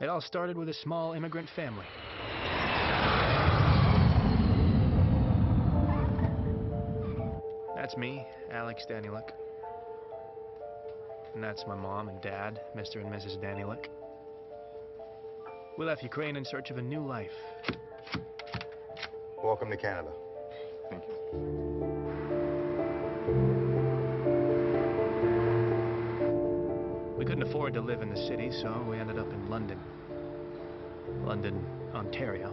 It all started with a small immigrant family. That's me, Alex Danieluk. And that's my mom and dad, Mr. and Mrs. Danieluk. We left Ukraine in search of a new life. Welcome to Canada. Thank you. We couldn't afford to live in the city, so we ended up in London, Ontario.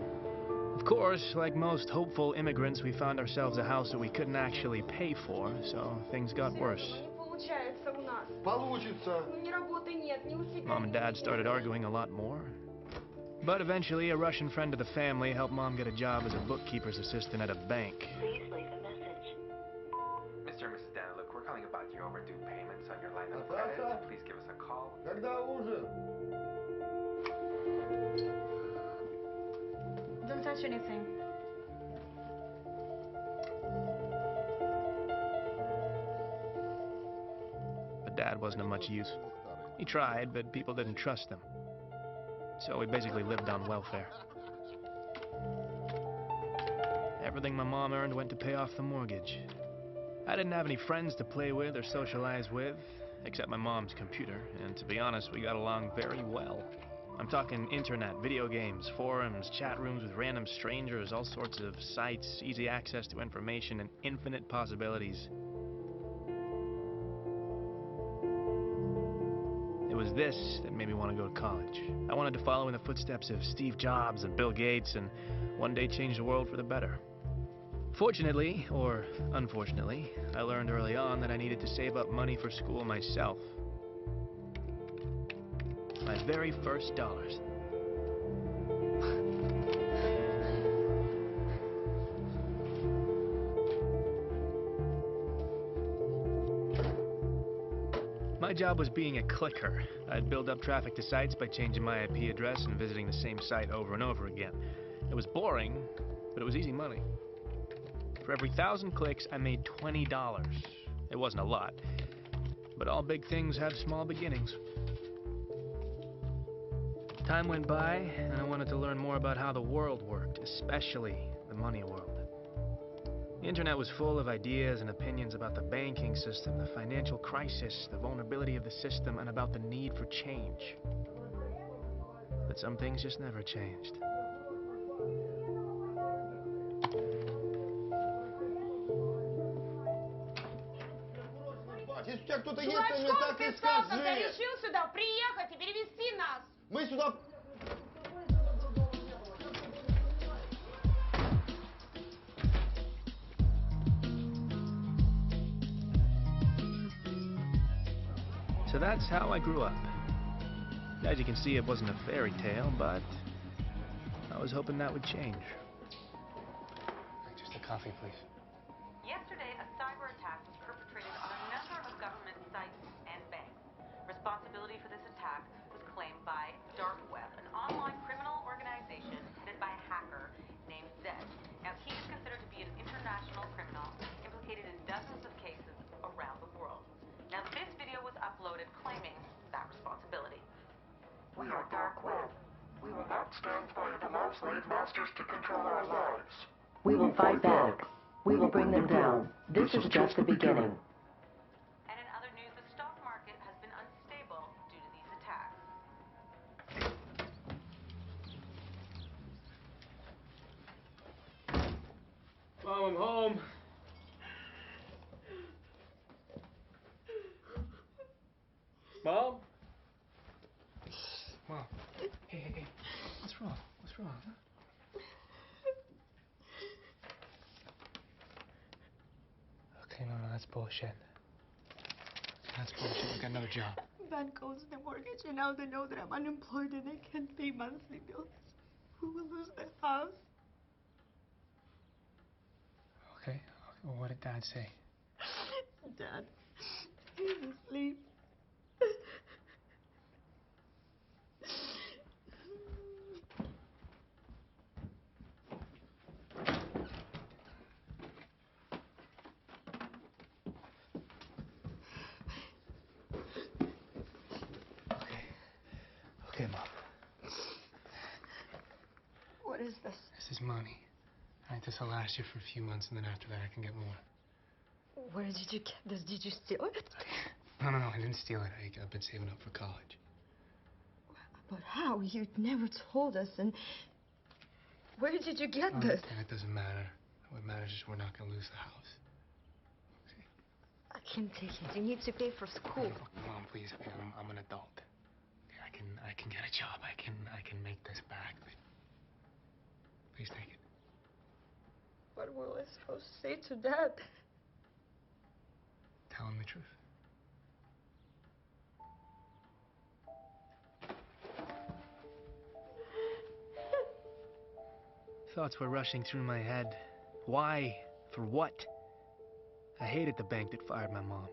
Of course, like most hopeful immigrants, we found ourselves a house that we couldn't actually pay for, so things got worse. Mom and Dad started arguing a lot more. But eventually, a Russian friend of the family helped Mom get a job as a bookkeeper's assistant at a bank. Please leave a message. Mr. and Mrs. Danieluk, we're calling about your overdue payments on your line of credit. Please give us a call. Don't touch anything. But Dad wasn't of much use. He tried, but people didn't trust him. So we basically lived on welfare. Everything my mom earned went to pay off the mortgage. I didn't have any friends to play with or socialize with, except my mom's computer, and to be honest, we got along very well. I'm talking internet, video games, forums, chat rooms with random strangers, all sorts of sites, easy access to information, and infinite possibilities. It was this that made me want to go to college. I wanted to follow in the footsteps of Steve Jobs and Bill Gates and one day change the world for the better. Fortunately, or unfortunately, I learned early on that I needed to save up money for school myself. My very first dollars. My job was being a clicker. I'd build up traffic to sites by changing my IP address and visiting the same site over and over again. It was boring, but it was easy money. For every 1,000 clicks, I made $20. It wasn't a lot, but all big things have small beginnings. Time went by, and I wanted to learn more about how the world worked, especially the money world. The internet was full of ideas and opinions about the banking system, the financial crisis, the vulnerability of the system, and about the need for change. But some things just never changed. Если у тебя кто-то есть, ты мне так и скажи. Когда решил сюда приехать и перевести нас. Мы сюда... So that's how I grew up. As you can see, it wasn't a fairy tale, but I was hoping that would change. Just a coffee, please. Yesterday, a cyber attack was perpetrated on a number of government sites and banks. Responsibility for this attack was claimed by Dark Web, an online criminal organization headed by a hacker named Zed. Now, he is considered to be an international criminal implicated in dozens of cases around the world. Now, this video was uploaded claiming that responsibility. We are Dark Web. We will not stand by and allow slave masters to control our lives. We will fight back. We will bring them down. This is just the beginning. And in other news, the stock market has been unstable due to these attacks. Mom, I'm home. Mom? Mom. Hey. What's wrong? What's wrong, huh? Okay, no, that's bullshit. That's bullshit. You got another job. Bank owes the mortgage, and now they know that I'm unemployed and I can't pay monthly bills. We will lose the house. Okay. Well, what did Dad say? Dad, he's asleep. is this? This is money. All right, this will last you for a few months, and then after that I can get more. Where did you get this? Did you steal it? No, I didn't steal it. I've been saving up for college. But how? You never told us, and where did you get Oh, this? It doesn't matter. What matters is we're not gonna lose the house. Okay? I can't take it. You need to pay for school. Mom, please. Okay, I'm an adult. Okay, I can get a job. I can make this back. Please take it. What were I supposed to say to Dad? Tell him the truth. Thoughts were rushing through my head. Why? For what? I hated the bank that fired my mom.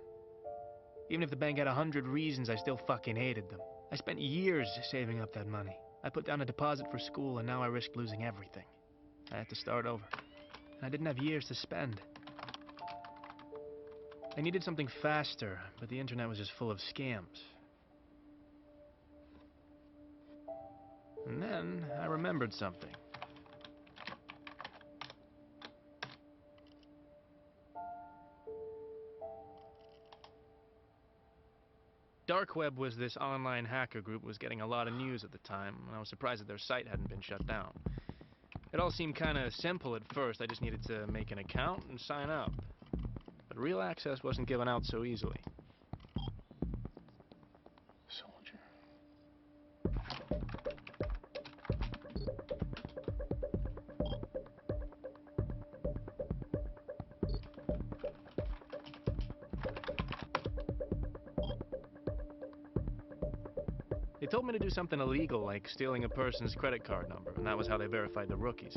Even if the bank had 100 reasons, I still fucking hated them. I spent years saving up that money. I put down a deposit for school, and now I risked losing everything. I had to start over. And I didn't have years to spend. I needed something faster, but the internet was just full of scams. And then I remembered something. Dark Web was this online hacker group was getting a lot of news at the time, and I was surprised that their site hadn't been shut down. It all seemed kind of simple at first. I just needed to make an account and sign up. But real access wasn't given out so easily. Soldier. They told me to do something illegal, like stealing a person's credit card number, and that was how they verified the rookies.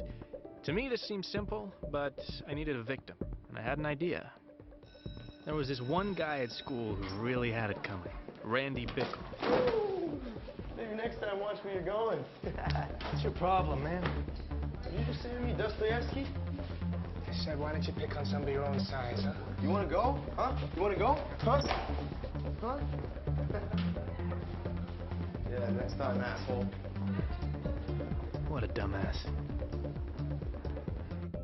To me, this seemed simple, but I needed a victim, and I had an idea. There was this one guy at school who really had it coming, Randy Bickle. Maybe next time watch where you're going. What's your problem, man? Did you just say to me Dostoevsky? I said, why don't you pick on somebody your own size, huh? You want to go? Huh? You want to go? Huh? Huh? Yeah, next time, asshole. What a dumbass.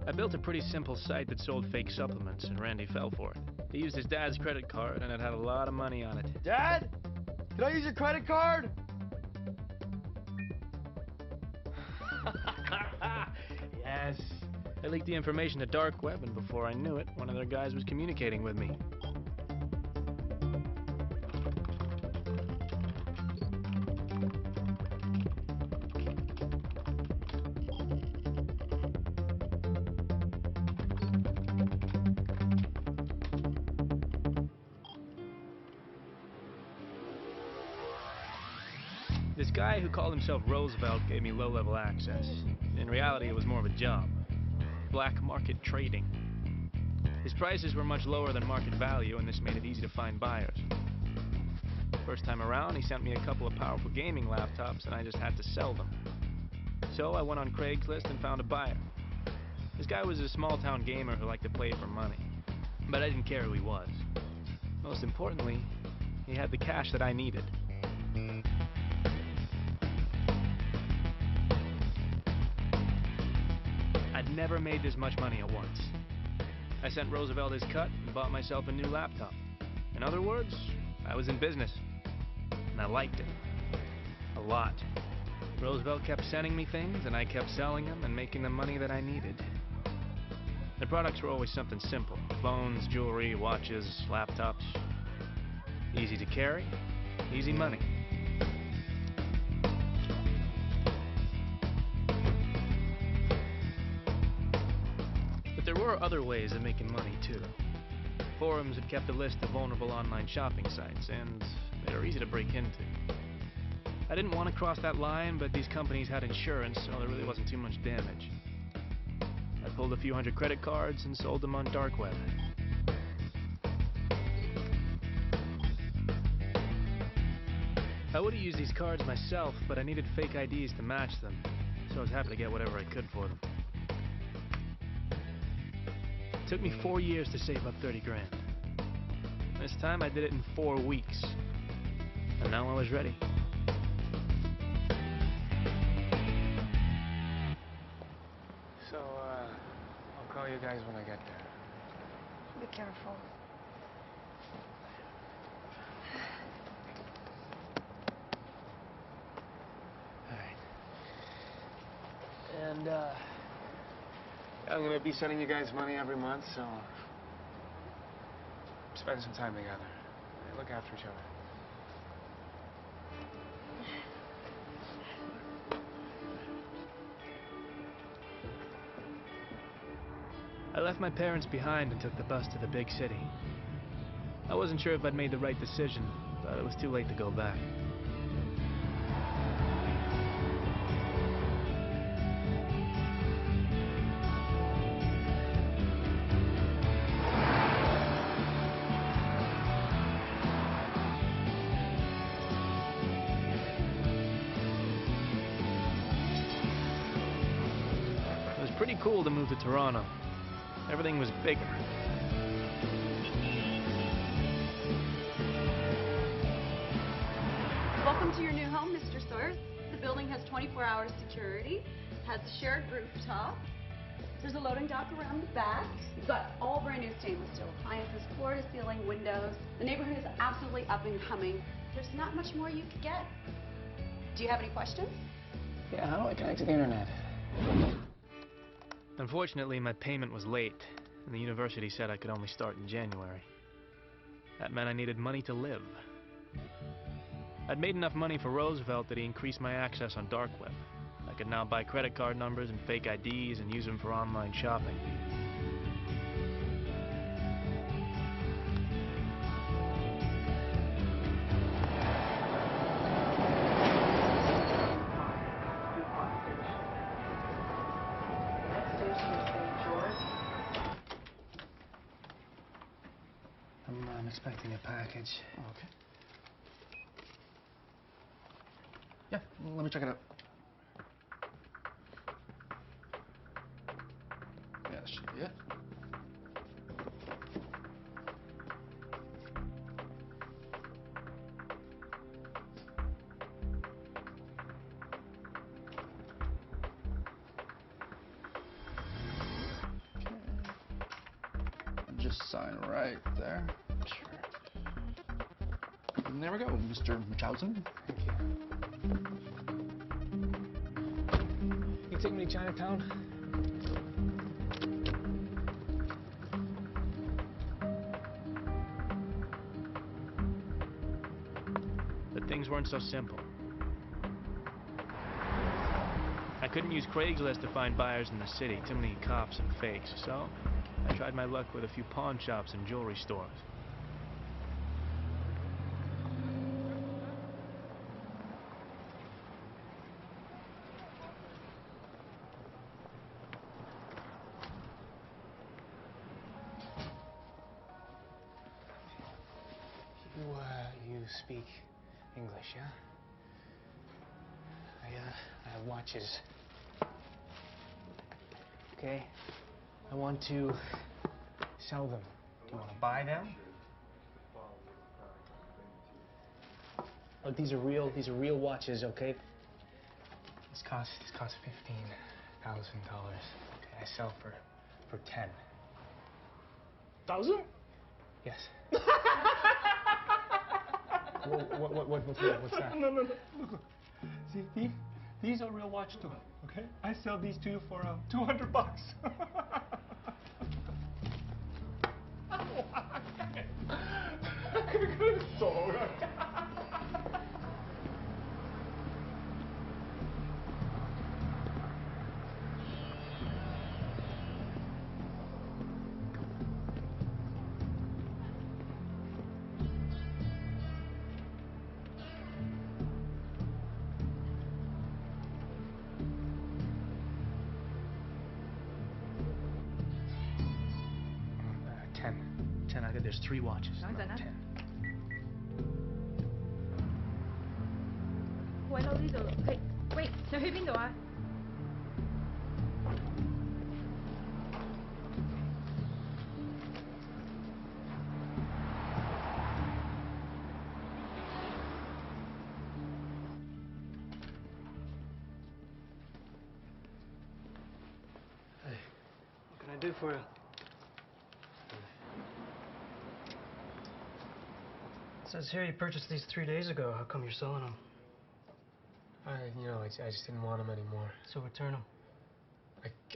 I built a pretty simple site that sold fake supplements, and Randy fell for it. He used his dad's credit card, and it had a lot of money on it. Dad? Can I use your credit card? Yes. I leaked the information to Dark Web, and before I knew it, one of their guys was communicating with me. This guy who called himself Roosevelt gave me low-level access. In reality, it was more of a job. Black market trading. His prices were much lower than market value, and this made it easy to find buyers. First time around, he sent me a couple of powerful gaming laptops, and I just had to sell them. So I went on Craigslist and found a buyer. This guy was a small-town gamer who liked to play for money. But I didn't care who he was. Most importantly, he had the cash that I needed. I'd never made this much money at once. I sent Roosevelt his cut and bought myself a new laptop. In other words, I was in business. And I liked it. A lot. Roosevelt kept sending me things, and I kept selling them and making the money that I needed. The products were always something simple. Phones, jewelry, watches, laptops. Easy to carry, easy money. But there were other ways of making money, too. Forums had kept a list of vulnerable online shopping sites, and they were easy to break into. I didn't want to cross that line, but these companies had insurance, so there really wasn't too much damage. I pulled a few hundred credit cards and sold them on Dark Web. I would have used these cards myself, but I needed fake IDs to match them, so I was happy to get whatever I could for them. It took me 4 years to save up 30 grand. This time I did it in 4 weeks, and now I was ready. call you guys when I get there. Be careful. All right. And, I'm gonna be sending you guys money every month, so spend some time together. Look after each other. I left my parents behind and took the bus to the big city. I wasn't sure if I'd made the right decision, but it was too late to go back. It was pretty cool to move to Toronto. Everything was bigger. Welcome to your new home, Mr. Sawyer. The building has 24-hour security, has a shared rooftop. There's a loading dock around the back. You've got all brand new stainless steel appliances, floor-to-ceiling windows. The neighborhood is absolutely up and coming. There's not much more you could get. Do you have any questions? Yeah, how do I connect to the internet? Unfortunately, my payment was late, and the university said I could only start in January. That meant I needed money to live. I'd made enough money for Roosevelt that he increased my access on dark web. I could now buy credit card numbers and fake IDs and use them for online shopping. I'm expecting a package. Oh, okay. Yeah, let me check it out. Yeah, that should be it. Just sign right there. Sure. And there we go, Mr. Munchausen. Thank you. You take me to Chinatown? But things weren't so simple. I couldn't use Craigslist to find buyers in the city, too many cops and fakes, so I tried my luck with a few pawn shops and jewelry stores. You speak English, yeah? I have watches. Okay? I want to sell them. Do you want to buy them? Look, these are real watches, okay? This costs $15,000. Okay, I sell for 10. 1,000? Yes. What's that? No. Look. See, these are real watch too, okay? I sell these to you for $200. There's 3 watches. No, not no. 10. Wait, 你去邊度啊？Hey, what can I do for you? It says here you purchased these 3 days ago. How come you're selling them? I just didn't want them anymore. So return them.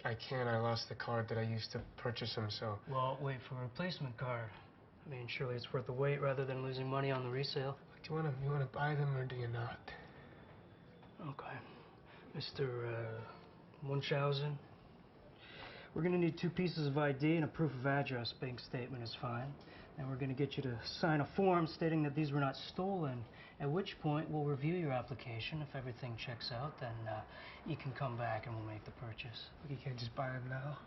I can't. I lost the card that I used to purchase them, so... Well, wait for a replacement card. I mean, surely it's worth the wait rather than losing money on the resale. Do you want to buy them or do you not? Okay. Mr. Munchausen, we're going to need 2 pieces of ID and a proof of address. Bank statement is fine. And we're going to get you to sign a form stating that these were not stolen, at which point we'll review your application. If everything checks out, then you can come back and we'll make the purchase. You can't just buy them now?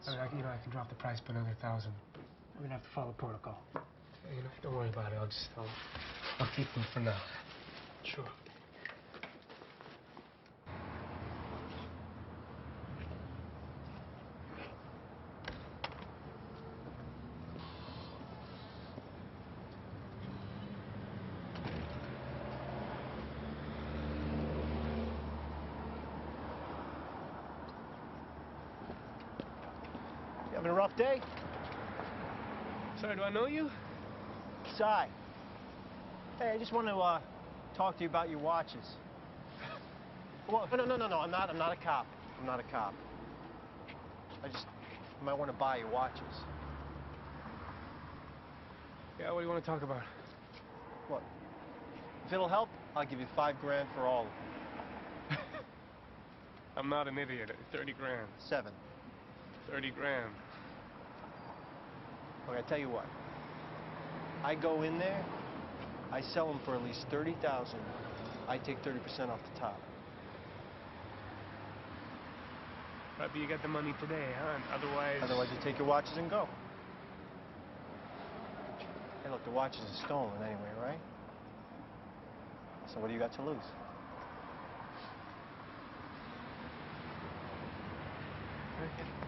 I mean, I can drop the price by another $1,000. We're going to have to follow protocol. Don't worry about it. I'll keep them for now. Sure. You having a rough day? Sorry, do I know you? Cy. Hey, I just want to talk to you about your watches. Well, no, I'm not a cop. I'm not a cop. I might want to buy your watches. Yeah, what do you want to talk about? What? If it'll help, I'll give you $5 grand for all of them. I'm not an idiot. 30 grand. 7. 30 grand. Okay, I tell you what. I go in there, I sell them for at least $30,000. I take 30% off the top. Right, but you got the money today, huh? Otherwise you take your watches and go. Hey, look, the watches are stolen anyway, right? So what do you got to lose?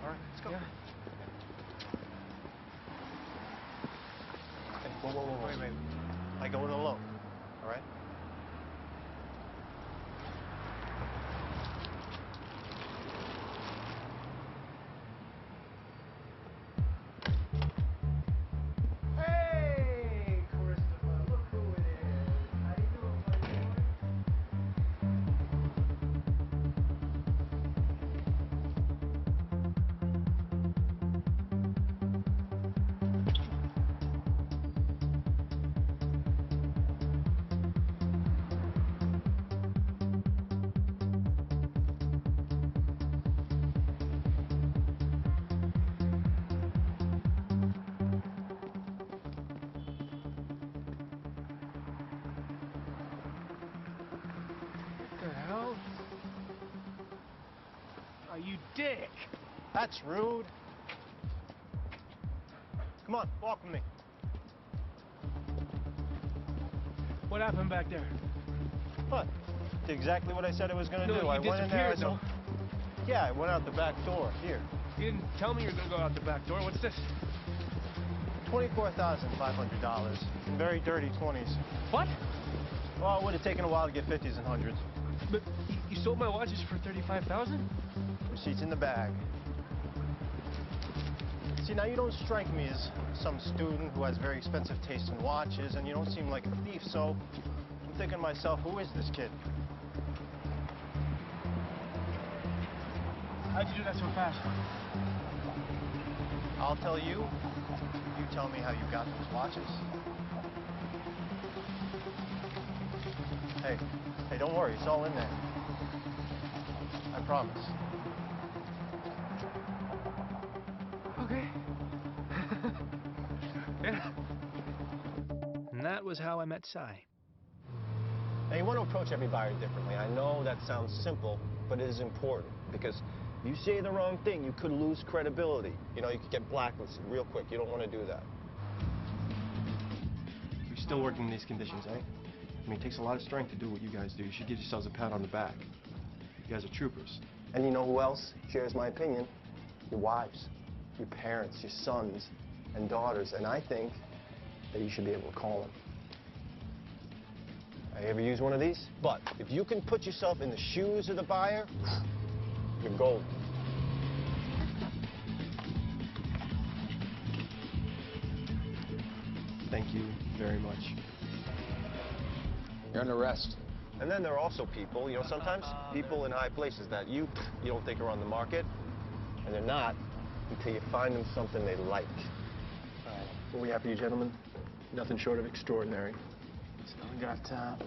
All right, let's go. Yeah. Hey, whoa. Wait. I go in alone, all right? Hey, Christopher, look who it is. How you doing, my boy? What the hell? Oh, you dick! That's rude. Come on, walk with me. What happened back there? What? Did exactly what I said I was gonna do. You I went in there. disappeared, though. Yeah, I went out the back door. Here. You didn't tell me you were gonna go out the back door. What's this? $24,500 in very dirty 20s. What? Well, it would have taken a while to get 50s and 100s. But you sold my watches for $35,000? Receipts in the bag. See, now you don't strike me as some student who has very expensive taste in watches, and you don't seem like a thief, so I'm thinking to myself, who is this kid? How'd you do that so fast? I'll tell you. You tell me how you got those watches. Hey, don't worry, it's all in there. I promise. Okay. Yeah. And that was how I met Cy. Now, you want to approach every buyer differently. I know that sounds simple, but it is important, because if you say the wrong thing, you could lose credibility. You know, you could get blacklisted real quick. You don't want to do that. You're still working in these conditions, eh? I mean, it takes a lot of strength to do what you guys do. You should give yourselves a pat on the back. You guys are troopers. And you know who else shares my opinion? Your wives, your parents, your sons and daughters. And I think that you should be able to call them. I ever use one of these? But if you can put yourself in the shoes of the buyer, you're gold. thank you very much. You're under arrest. And then there are also people, you know, sometimes people in high places that you don't think are on the market, and they're not until you find them something they like. What we have for you gentlemen? Nothing short of extraordinary. So we got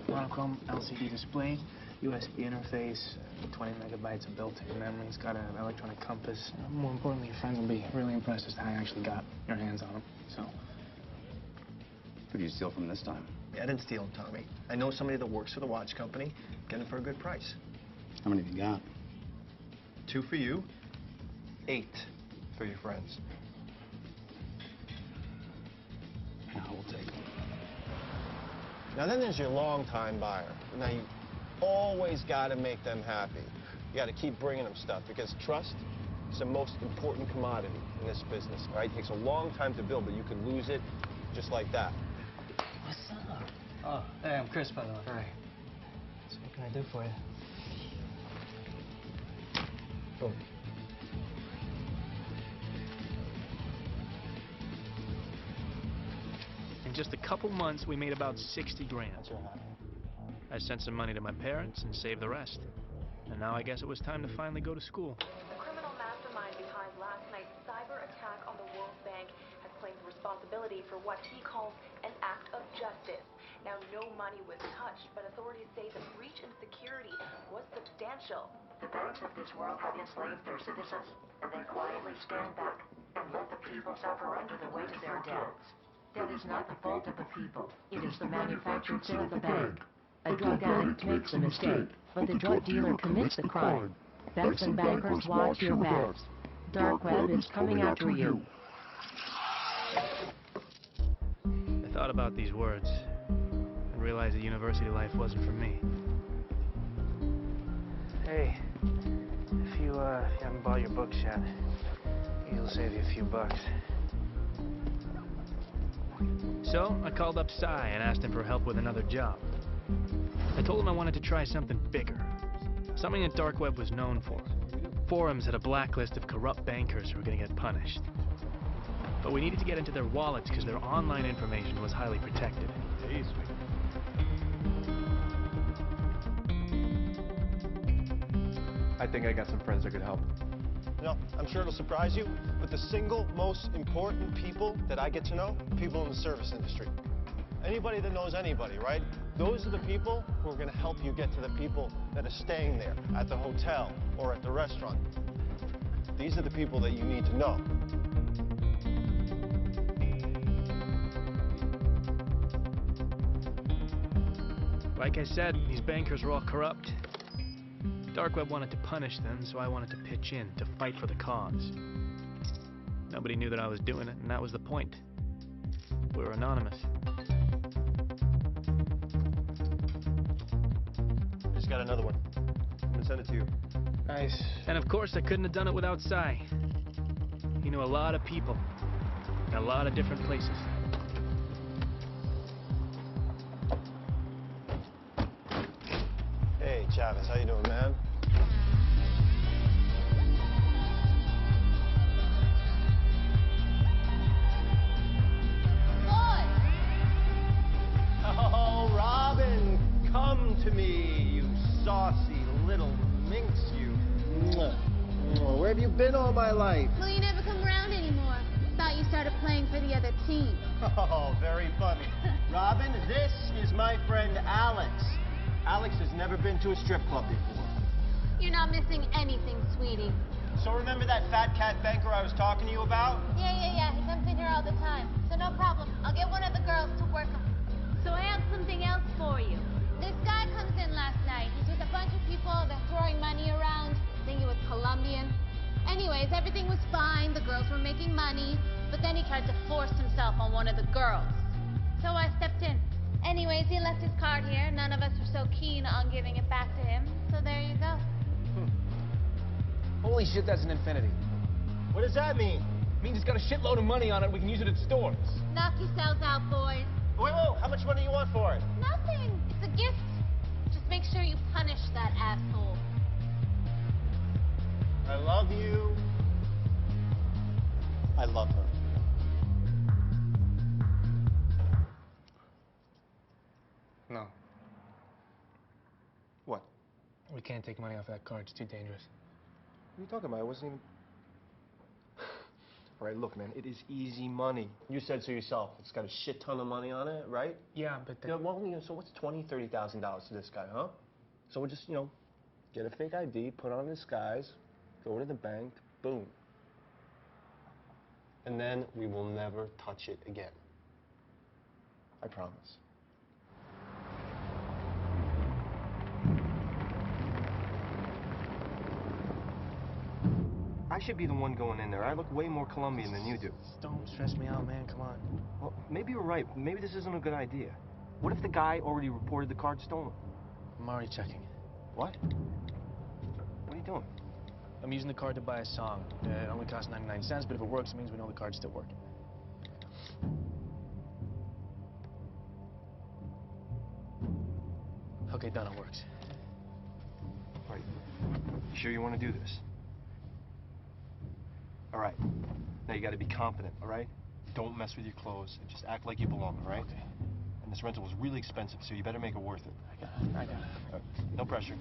monochrome LCD display, USB interface, 20 megabytes of built-in memory. It's got an electronic compass. More importantly, your friend will be really impressed as to how you actually got your hands on them. So, Who did you steal from this time? I didn't steal them, Tommy. I know somebody that works for the watch company. Get them for a good price. How many have you got? 2 for you, 8 for your friends. No, we'll take them. Now then there's your long-time buyer. Now you always got to make them happy. You got to keep bringing them stuff because trust is the most important commodity in this business. All right, it takes a long time to build, but you can lose it just like that. What's up? Oh, hey, I'm Chris, by the way. Hi. So what can I do for you? Boom. in just a couple months, we made about 60 grand. I sent some money to my parents and saved the rest. And now I guess it was time to finally go to school. The criminal mastermind behind last night's cyber attack on the World Bank has claimed responsibility for what he calls an act of justice. Now, no money was touched, but authorities say the breach in security was substantial. The banks of this world have enslaved their citizens, and they quietly stand back and let the people suffer under the weight of their debts. That is not the fault of the people. It is the manufactured sin of the bank. A drug addict makes a mistake, but the drug dealer commits the crime. Banks and bankers, watch your backs. Dark web is coming after you. I thought about these words and realized that university life wasn't for me. Hey, if you haven't bought your books yet, it'll save you a few bucks. So I called up Cy and asked him for help with another job. I told him I wanted to try something bigger, something that Dark Web was known for. Forums had a blacklist of corrupt bankers who were going to get punished. But we needed to get into their wallets because their online information was highly protected. Hey, sweet. I think I got some friends that could help. You know, I'm sure it'll surprise you, but the single most important people that I get to know, people in the service industry. Anybody that knows anybody, right? Those are the people who are going to help you get to the people that are staying there, at the hotel or at the restaurant. These are the people that you need to know. Like I said, these bankers were all corrupt. Dark Web wanted to punish them, so I wanted to pitch in, to fight for the cause. Nobody knew that I was doing it, and that was the point. We were anonymous. I just got another one. I'm going to send it to you. Nice. And of course, I couldn't have done it without Cy. He knew a lot of people, in a lot of different places. Hey, Chavez, how you doing, man? Oh, Robin, come to me, you saucy little minx, you. Where have you been all my life? Well, you never come around anymore. Thought you started playing for the other team. Oh, very funny. Robin, this is my friend Alex. Alex has never been to a strip club before. You're not missing anything, sweetie. So remember that fat cat banker I was talking to you about? Yeah. He comes in here all the time. So no problem. I'll get one of the girls to work him. So I have something else for you. This guy comes in last night. He's with a bunch of people. They're throwing money around. I think he was Colombian. Anyways, everything was fine. The girls were making money. But then he tried to force himself on one of the girls. So I stepped in. Anyways, he left his card here. None of us were so keen on giving it back to him. So there you go. Holy shit, that's an infinity. What does that mean? It means it's got a shitload of money on it. We can use it at stores. Knock yourselves out, boys. Wait, how much money do you want for it? Nothing. It's a gift. Just make sure you punish that asshole. I love you. I love her. We can't take money off that card. It's too dangerous. What are you talking about? I wasn't even... All right, look, man, it is easy money. You said so yourself. It's got a shit ton of money on it, right? Yeah, but... Yeah, well, so what's $20,000, $30,000 to this guy, huh? So we'll just, get a fake ID, put on a disguise, go to the bank, boom. And then we will never touch it again. I promise. I should be the one going in there. I look way more Colombian than you do. Don't stress me out, man. Come on. Well, maybe you're right. Maybe this isn't a good idea. What if the guy already reported the card stolen? I'm already checking. What? What are you doing? I'm using the card to buy a song. It only costs 99 cents, but if it works, it means we know the card's still working. Okay, done. It works. All right. You sure you want to do this? All right. Now you got to be confident, all right? Don't mess with your clothes. Just act like you belong, all right? Okay. And this rental was really expensive, so you better make it worth it. I got it. No pressure.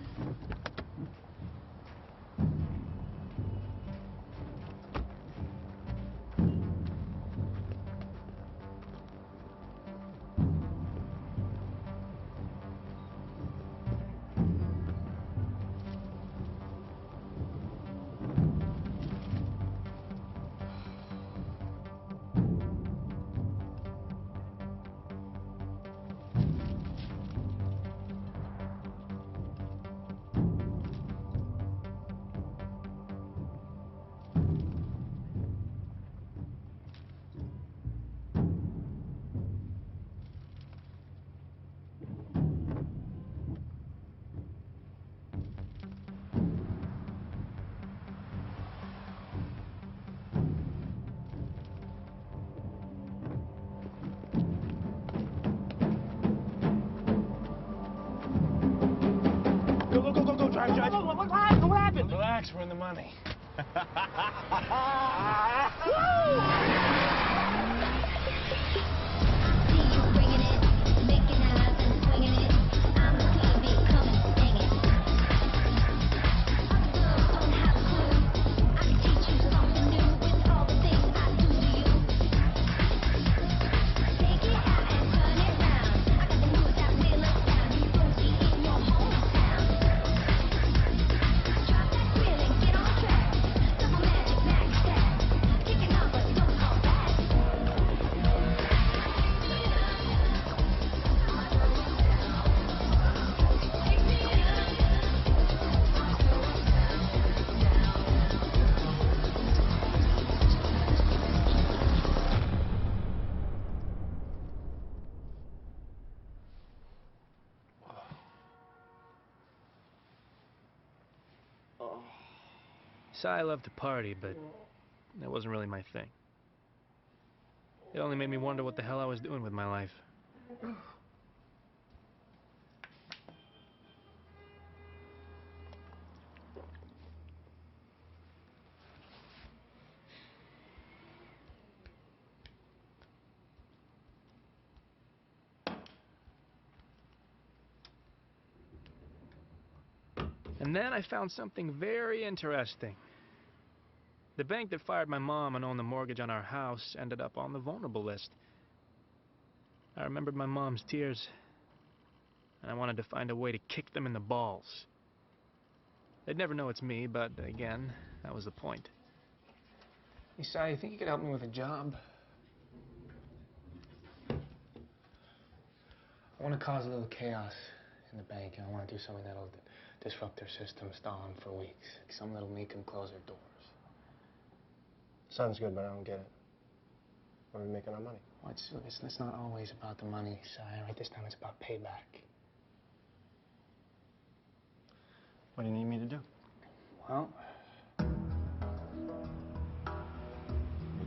Go, drive. What happened? Relax, we're in the money. So I love to party, but that wasn't really my thing. It only made me wonder what the hell I was doing with my life. And then I found something very interesting. The bank that fired my mom and owned the mortgage on our house ended up on the vulnerable list. I remembered my mom's tears, and I wanted to find a way to kick them in the balls. They'd never know it's me, but again, that was the point. Hey, Si, you think you could help me with a job? I want to cause a little chaos in the bank, and I want to do something that'll disrupt their system, stall them for weeks. Something that'll make them close their doors. Sounds good, but I don't get it. Where are we making our money? Well, it's not always about the money, Si. Right? This time it's about payback. What do you need me to do? Well...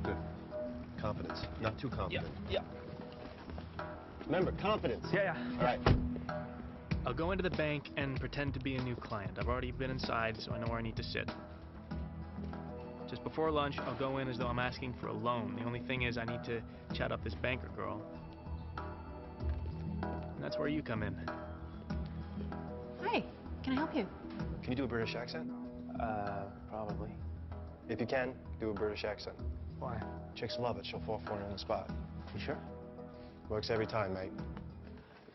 Good. Confidence. Not too confident. Yeah. Remember, confidence. Yeah. All right. I'll go into the bank and pretend to be a new client. I've already been inside, so I know where I need to sit. Just before lunch, I'll go in as though I'm asking for a loan. The only thing is I need to chat up this banker girl. And that's where you come in. Hi, can I help you? Can you do a British accent? Probably. If you can, do a British accent. Why? Chicks love it. She'll fall for it on the spot. You sure? Works every time, mate.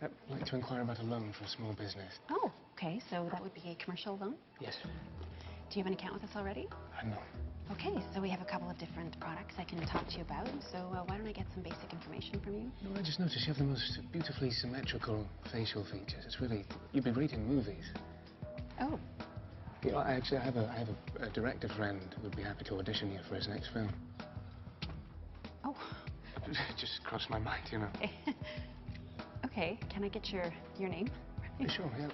I'd like to inquire about a loan for a small business. Oh, okay. So that would be a commercial loan? Yes. Do you have an account with us already? No. Okay, so we have a couple of different products I can talk to you about. So why don't I get some basic information from you? No, I just noticed you have the most beautifully symmetrical facial features. It's really, you'd be great in movies. Oh. You know, I have a director friend who would be happy to audition you for his next film. Oh. It just crossed my mind, you know. Okay, can I get your name? Sure, yeah.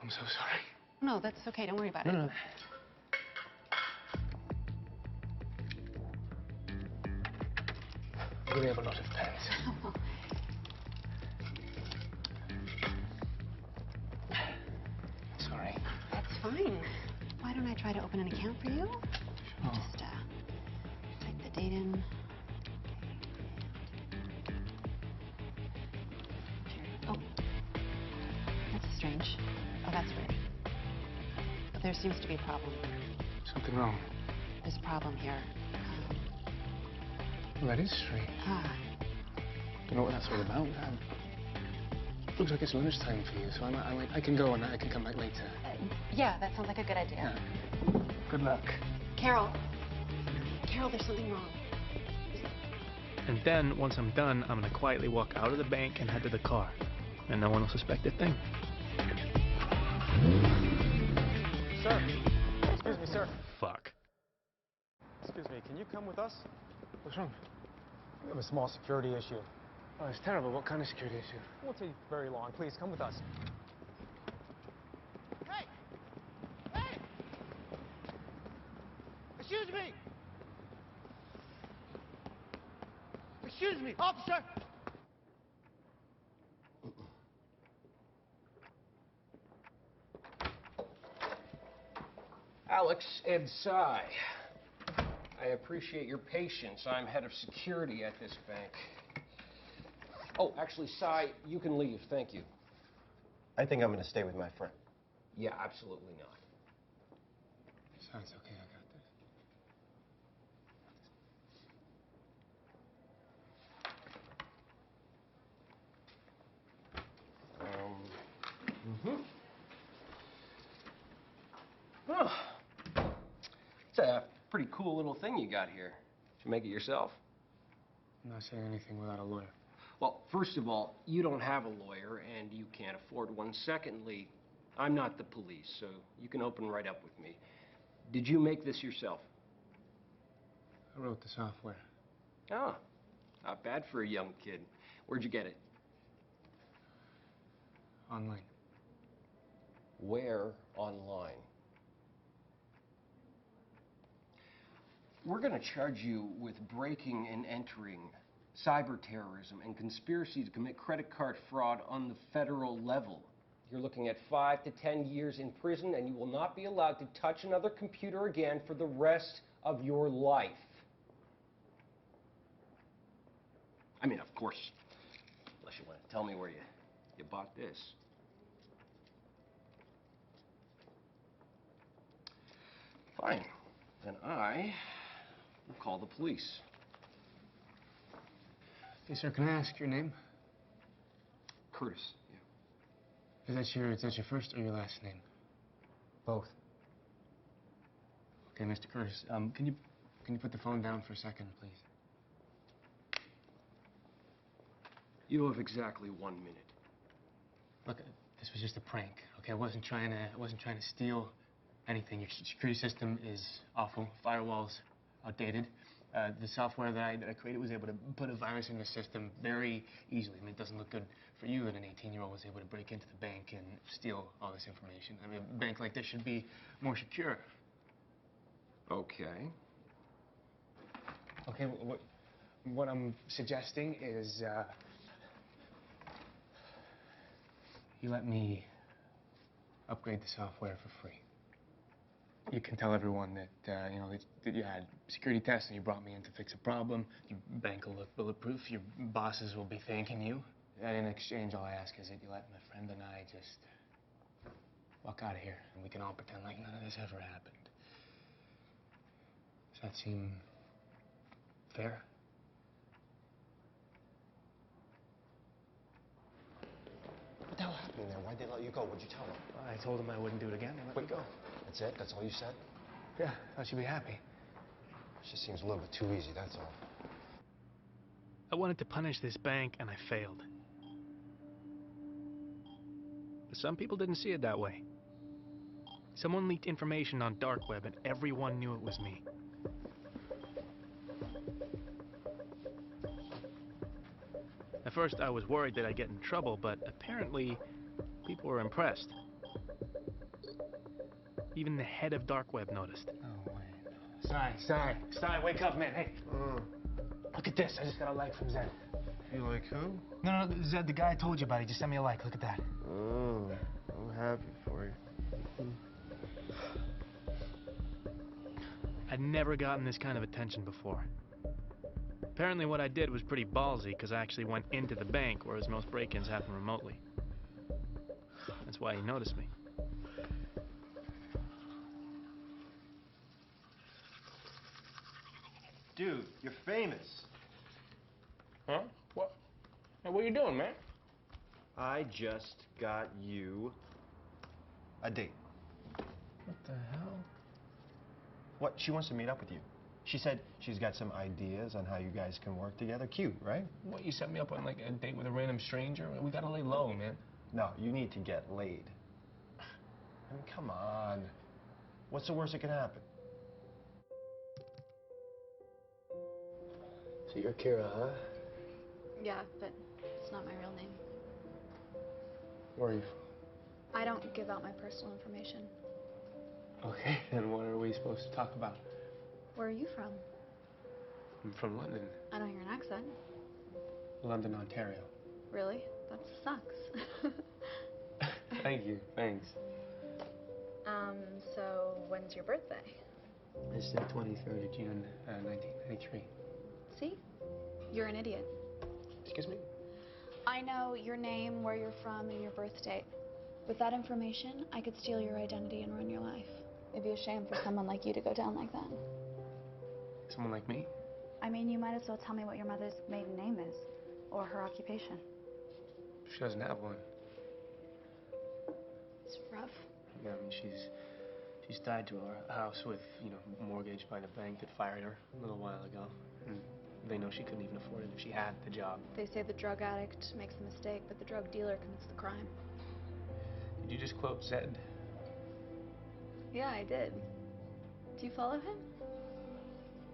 I'm so sorry. No, that's okay. Don't worry about it. No. I really have a lot of pens. Sorry. That's fine. Why don't I try to open an account for you? Sure. Just type the date in. Oh, that's strange. Oh, that's weird. There seems to be a problem. Something wrong. There's a problem here. Well, that is strange. Don't know what that's all about. Looks like it's lunchtime for you, so I can go and I can come back later. Yeah, that sounds like a good idea. Yeah. Good luck. Carol, there's something wrong. And then, once I'm done, I'm gonna quietly walk out of the bank and head to the car. And no one will suspect a thing. Sir. Excuse me, sir. Fuck. Excuse me, can you come with us? What's wrong? We have a small security issue. Oh, it's terrible. What kind of security issue? It won't take very long. Please, come with us. Hey! Hey! Excuse me! Excuse me, officer! Alex Ed Tsai. I appreciate your patience. I'm head of security at this bank. Oh, actually, Tsai, you can leave. Thank you. I think I'm going to stay with my friend. Yeah, absolutely not. Sounds okay. I got this. Oh. It's a pretty cool little thing you got here. Did you make it yourself? I'm not saying anything without a lawyer. Well, first of all, you don't have a lawyer, and you can't afford one. Secondly, I'm not the police, so you can open right up with me. Did you make this yourself? I wrote the software. Oh, not bad for a young kid. Where'd you get it? Online. Where online? We're going to charge you with breaking and entering, cyber terrorism, and conspiracy to commit credit card fraud on the federal level. You're looking at 5 to 10 years in prison, and you will not be allowed to touch another computer again for the rest of your life. I mean, of course, unless you want to tell me where you bought this. Fine. Then I will call the police. Hey, sir, can I ask your name? Curtis, yeah. Is that your first or your last name? Both. Okay, Mr. Curtis, can you put the phone down for a second, please? You have exactly 1 minute. Look, this was just a prank. Okay, I wasn't trying to steal anything. Your security system is awful. Firewall's outdated. The software that I created was able to put a virus in the system very easily. I mean, it doesn't look good for you that an 18-year-old was able to break into the bank and steal all this information. I mean, a bank like this should be more secure. Okay. Okay, what I'm suggesting is you let me upgrade the software for free. You can tell everyone that, you know, that you had security tests and you brought me in to fix a problem. Your bank will look bulletproof. Your bosses will be thanking you. And in exchange, all I ask is that you let my friend and I just walk out of here, and we can all pretend like none of this ever happened. Does that seem fair? What the hell happened there? Why'd they let you go? What'd you tell them? I told them I wouldn't do it again. They let me go. That's it? That's all you said? Yeah, thought she'd be happy. It just seems a little bit too easy, that's all. I wanted to punish this bank, and I failed. But some people didn't see it that way. Someone leaked information on dark web, and everyone knew it was me. At first, I was worried that I'd get in trouble, but apparently, people were impressed. Even the head of dark web noticed. Oh, wait. Sai, wake up, man. Hey. Look at this. I just got a like from Zed. You like who? No, Zed, the guy I told you about. He just sent me a like. Look at that. Oh, I'm happy for you. I'd never gotten this kind of attention before. Apparently what I did was pretty ballsy, because I actually went into the bank, whereas most break-ins happen remotely. That's why he noticed me. Dude, you're famous. Huh? What? Hey, what are you doing, man? I just got you a date. What the hell? What? She wants to meet up with you. She said she's got some ideas on how you guys can work together. Cute, right? What, you set me up on like a date with a random stranger? We gotta lay low, man. No, you need to get laid. I mean, come on. What's the worst that can happen? So you're Kira, huh? Yeah, but it's not my real name. Where are you from? I don't give out my personal information. Okay, then what are we supposed to talk about? Where are you from? I'm from London. I don't hear an accent. London, Ontario. Really? That sucks. Thank you, thanks. So when's your birthday? It's the 23rd of June, 1993. See? You're an idiot. Excuse me? I know your name, where you're from, and your birth date. With that information, I could steal your identity and run your life. It'd be a shame for someone like you to go down like that. Someone like me? I mean, you might as well tell me what your mother's maiden name is, or her occupation. She doesn't have one. It's rough. Yeah, I mean, she's tied to her house with, mortgage by the bank that fired her a little while ago. And they know she couldn't even afford it if she had the job. They say the drug addict makes the mistake, but the drug dealer commits the crime. Did you just quote Zed? Yeah, I did. Do you follow him?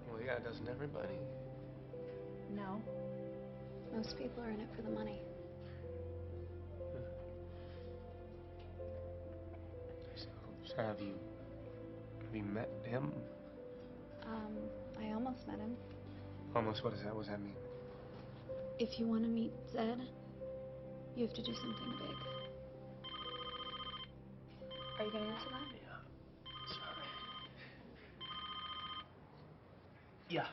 Well, yeah, doesn't everybody? No. Most people are in it for the money. So have you met him? I almost met him. Almost, what does that mean? If you want to meet Zed, you have to do something big. Are you gonna answer that? Yeah.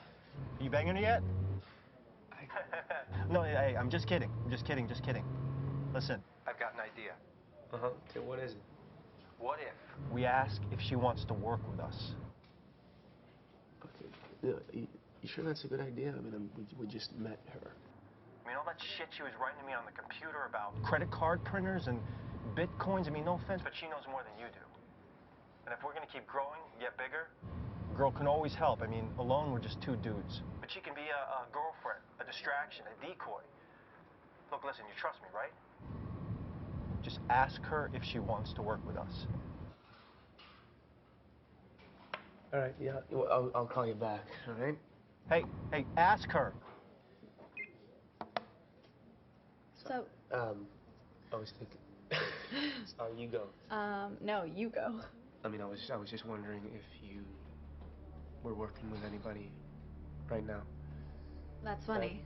Are you banging her yet? No, hey, I'm just kidding. I'm just kidding. Listen. I've got an idea. Uh-huh. Okay, what is it? What if we ask if she wants to work with us? Okay. You sure that's a good idea? I mean, we just met her. I mean, all that shit she was writing to me on the computer about credit card printers and bitcoins, I mean, no offense, but she knows more than you do. And if we're gonna keep growing, get bigger, a girl can always help. I mean, alone we're just two dudes. But she can be a girlfriend, a distraction, a decoy. Look, listen, you trust me, right? Just ask her if she wants to work with us. All right, yeah, well, I'll call you back, all right? Hey, ask her. So. I was thinking. Sorry, you go. No, you go. I mean, I was just wondering if you were working with anybody right now. That's funny.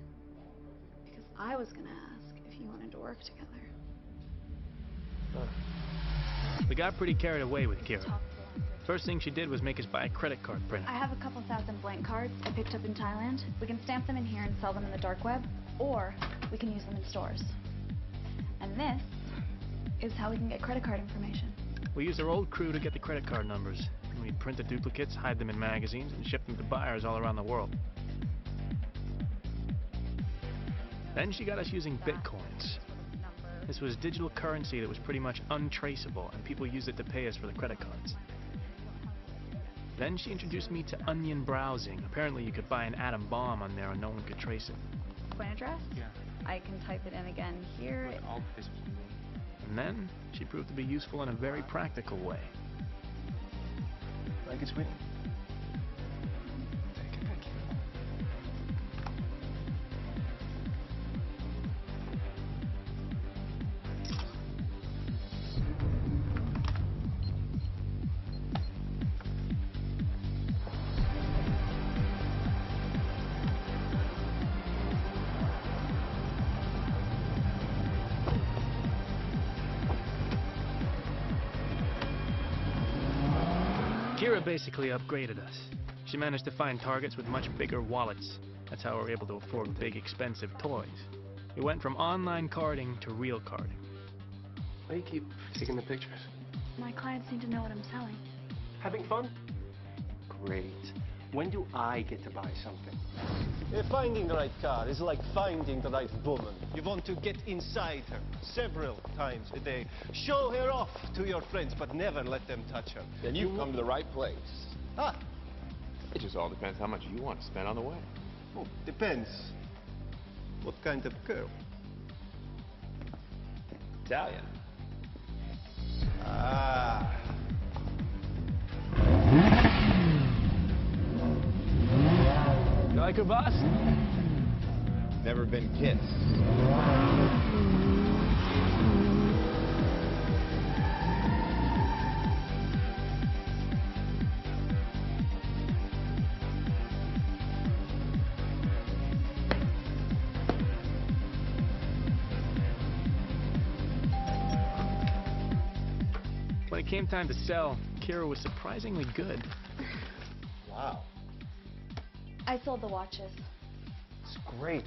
Because I was gonna ask if you wanted to work together. We got pretty carried away with Kira. First thing she did was make us buy a credit card printer. I have a couple thousand blank cards I picked up in Thailand. We can stamp them in here and sell them in the dark web, or we can use them in stores. And this is how we can get credit card information. We used our old crew to get the credit card numbers. We'd print the duplicates, hide them in magazines, and ship them to buyers all around the world. Then she got us using bitcoins. This was digital currency that was pretty much untraceable, and people used it to pay us for the credit cards. Then she introduced me to onion browsing. Apparently you could buy an atom bomb on there and no one could trace it. Point address? Yeah. I can type it in again here. And then she proved to be useful in a very practical way. Like it, sweetie? Kira basically upgraded us. She managed to find targets with much bigger wallets. That's how we were able to afford big, expensive toys. We went from online carding to real carding. Why do you keep taking the pictures? My clients need to know what I'm selling. Having fun? Great. When do I get to buy something? Finding the right car is like finding the right woman. You want to get inside her several times a day. Show her off to your friends, but never let them touch her. Then you've come to the right place. Ah. It just all depends how much you want to spend on the way. Oh, depends. What kind of girl? Italian. Ah. You like her, boss? Never been kissed. When it came time to sell, Kira was surprisingly good. Wow. I sold the watches. It's great.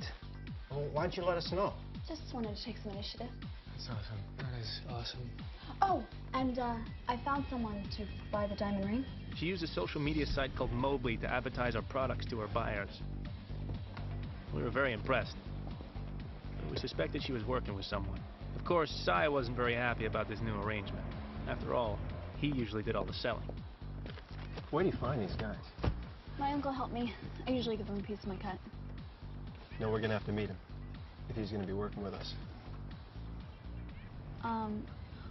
Well, why don't you let us know? Just wanted to take some initiative. That's awesome. That is awesome. Oh, and I found someone to buy the diamond ring. She used a social media site called Mobley to advertise our products to her buyers. We were very impressed. But we suspected she was working with someone. Of course, Sai wasn't very happy about this new arrangement. After all, he usually did all the selling. Where do you find these guys? My uncle helped me. I usually give him a piece of my cut. No, we're gonna have to meet him if he's gonna be working with us.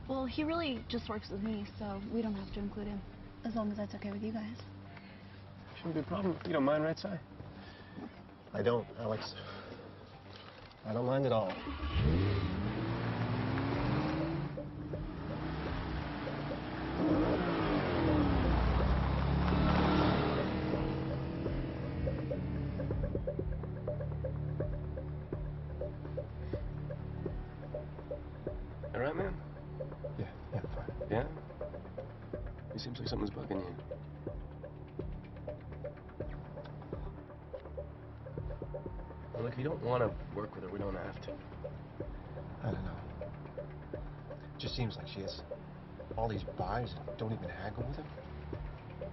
Well, he really just works with me, so we don't have to include him. As long as that's okay with you guys. Shouldn't be a problem. You don't mind, right, Si? I don't, Alex. I don't mind at all. All right, man? Yeah, fine. Yeah? It seems like something's bugging you. Well, if you don't want to work with her, we don't have to. I don't know. It just seems like she has all these buys and don't even haggle with them.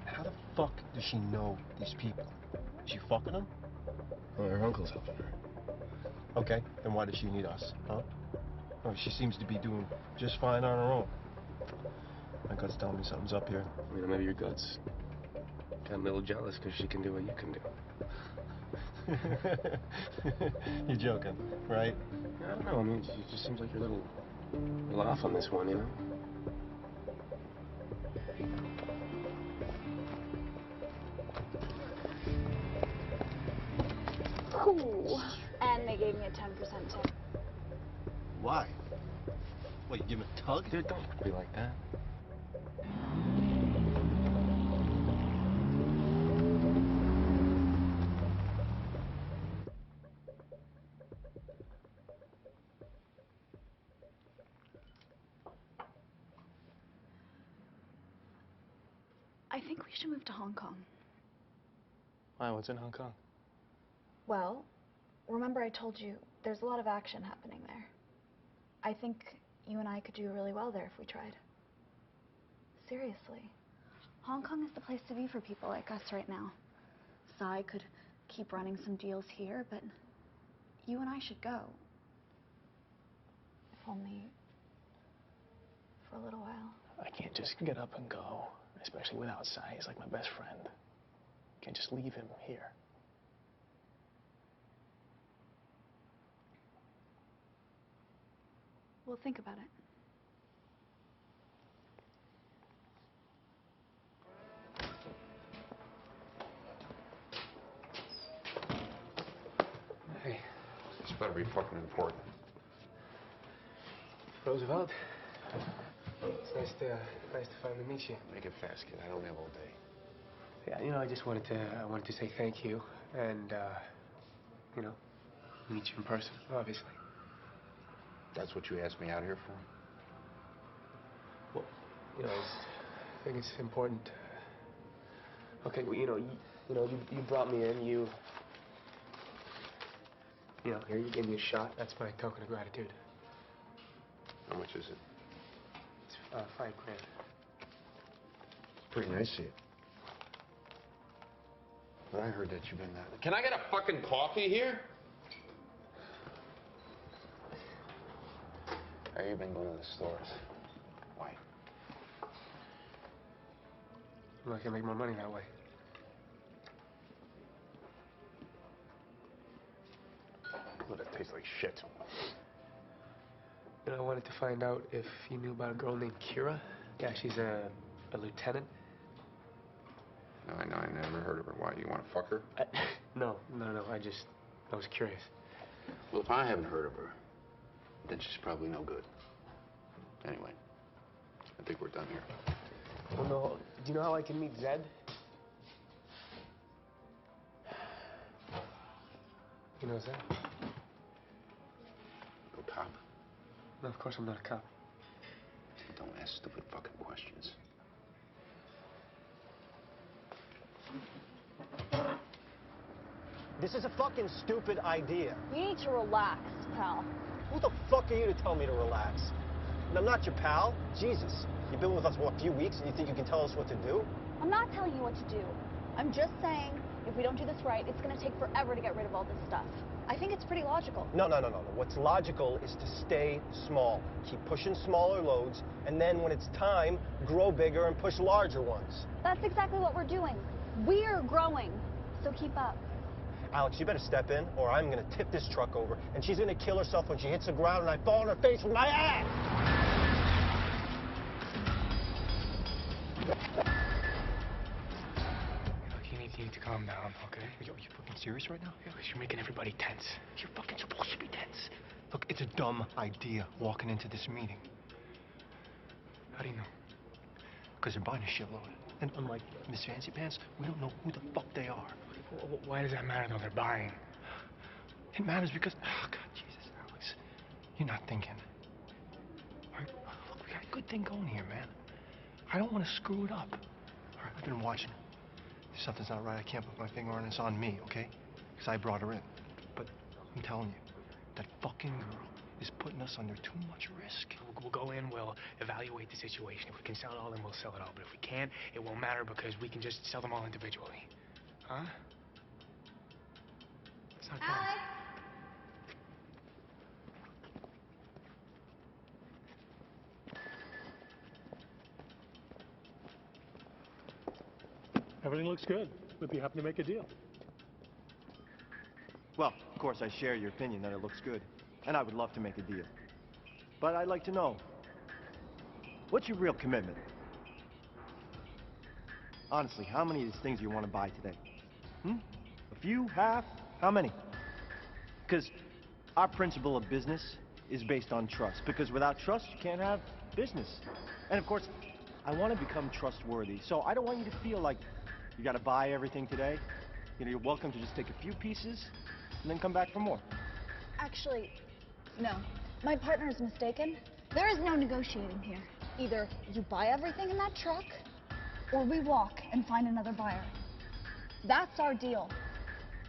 How the fuck does she know these people? Is she fucking them? Well, her uncle's helping her. Okay, then why does she need us, huh? Oh, she seems to be doing just fine on her own. My gut's telling me something's up here. You know, maybe your gut's kind of a little jealous because she can do what you can do. You're joking, right? I don't know. I mean, it just seems like you're a little off on this one, you know? Ooh. And they gave me a 10% tip. Why? What, you give him a tug? Dude, don't be like that. I think we should move to Hong Kong. Why, what's in Hong Kong? Well, remember I told you there's a lot of action happening there. I think you and I could do really well there if we tried. Seriously. Hong Kong is the place to be for people like us right now. Sai could keep running some deals here, but you and I should go. If only for a little while. I can't just get up and go, especially without Sai. He's like my best friend. Can't just leave him here. We'll think about it. Hey. This better be fucking important. Roosevelt. It's nice to finally meet you. Make it fast, kid. I don't have all day. Yeah, you know, I wanted to say thank you and, you know, meet you in person, obviously. That's what you asked me out here for? Well, you know, I think it's important. Okay, well, you brought me in. You know, here you gave me a shot. That's my token of gratitude. How much is it? It's $5 grand. It's pretty nice of you. But I heard that you've been that. Can I get a fucking coffee here? Have you been going to the stores? Why? Well, I can make more money that way. Well, that tastes like shit. You know, I wanted to find out if you knew about a girl named Kira. Yeah, she's a lieutenant. No, I know. I never heard of her. Why? You want to fuck her? No. I was curious. Well, if I haven't heard of her, then she's probably no good. Anyway, I think we're done here. Well, no. Do you know how I can meet Zed? You know Zed? No cop? No, of course I'm not a cop. Don't ask stupid fucking questions. This is a fucking stupid idea. You need to relax, pal. Who the fuck are you to tell me to relax? And I'm not your pal. Jesus. You've been with us, what, a few weeks, and you think you can tell us what to do? I'm not telling you what to do. I'm just saying, if we don't do this right, it's going to take forever to get rid of all this stuff. I think it's pretty logical. No. What's logical is to stay small. Keep pushing smaller loads, and then when it's time, grow bigger and push larger ones. That's exactly what we're doing. We're growing, so keep up. Alex, you better step in, or I'm gonna tip this truck over, and she's gonna kill herself when she hits the ground and I fall on her face with my ass! Look, you need to calm down, okay? Yo, are you fucking serious right now? Yeah, you're making everybody tense. You're fucking supposed to be tense. Look, it's a dumb idea walking into this meeting. How do you know? Because they're buying a shitload. And unlike Miss Fancy Pants, we don't know who the fuck they are. Why does that matter, though? They're buying. It matters because, oh, God, Jesus, Alex. You're not thinking. All right, look, we got a good thing going here, man. I don't want to screw it up. All right, I've been watching. If something's not right, I can't put my finger on it. It's on me, okay? Because I brought her in. But I'm telling you, that fucking girl is putting us under too much risk. We'll go in, we'll evaluate the situation. If we can sell it all, then we'll sell it all. But if we can't, it won't matter because we can just sell them all individually. Huh? It's not fun. Alex! Everything looks good. We'd be happy to make a deal. Well, of course, I share your opinion that it looks good. And I would love to make a deal. But I'd like to know, what's your real commitment? Honestly, how many of these things do you want to buy today? A few? Half? How many? Because our principle of business is based on trust. Because without trust, you can't have business. And of course, I want to become trustworthy. So I don't want you to feel like you got to buy everything today. You know, you're welcome to just take a few pieces and then come back for more. Actually, no. My partner is mistaken. There is no negotiating here. Either you buy everything in that truck, or we walk and find another buyer. That's our deal.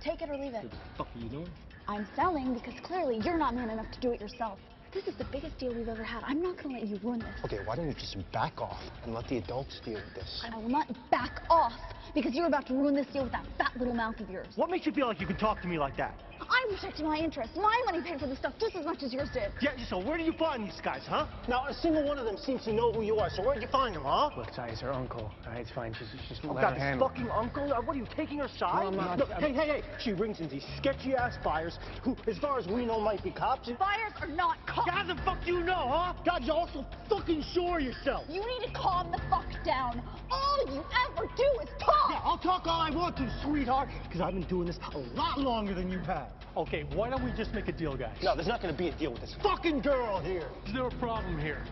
Take it or leave it. What the fuck are you doing? I'm selling because clearly you're not man enough to do it yourself. This is the biggest deal we've ever had. I'm not gonna let you ruin this. Okay, why don't you just back off and let the adults deal with this? I will not back off because you're about to ruin this deal with that fat little mouth of yours. What makes you feel like you can talk to me like that? I'm protecting my interests. My money paid for this stuff just as much as yours did. Yeah, so where do you find these guys, huh? Now, a single one of them seems to know who you are, so where'd you find them, huh? Look, Ty, it's her uncle. All right, it's fine. She's Oh, let God, her this handle it. fucking uncle? What are you, taking her side? No, I'm not. Look, hey. She brings in these sketchy-ass buyers who, as far as we know, might be cops. Buyers are not cops. How the fuck do you know, huh? God, you're also fucking sure of yourself. You need to calm the fuck down. All you ever do is talk. Yeah, I'll talk all I want to, sweetheart, because I've been doing this a lot longer than you have. Okay, why don't we just make a deal, guys? No, there's not going to be a deal with this fucking girl here. Is there a problem here?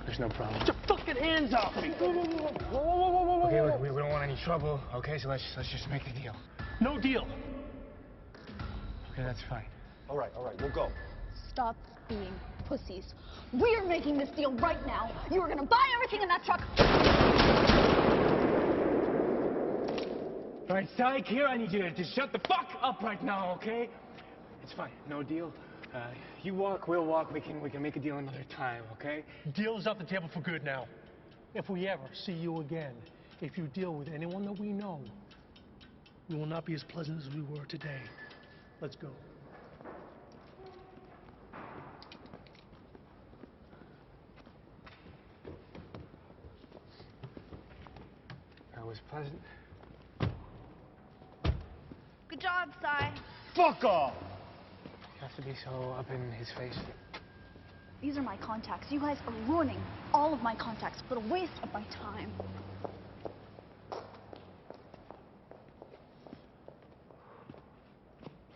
There's no problem. Get your fucking hands off me. Whoa. Okay, look, we don't want any trouble, okay? So let's just make the deal. No deal. Okay, that's fine. All right, we'll go. Stop being pussies. We are making this deal right now. You are gonna buy everything in that truck. All right, Syke, here, I need you to just shut the fuck up right now, okay? It's fine, no deal. You walk, we'll walk. We can make a deal another time, okay? Deal is off the table for good now. If we ever see you again, if you deal with anyone that we know, we will not be as pleasant as we were today. Let's go. That was pleasant. Good job, Cy. Fuck off. You have to be so up in his face. These are my contacts. You guys are ruining all of my contacts. What a waste of my time.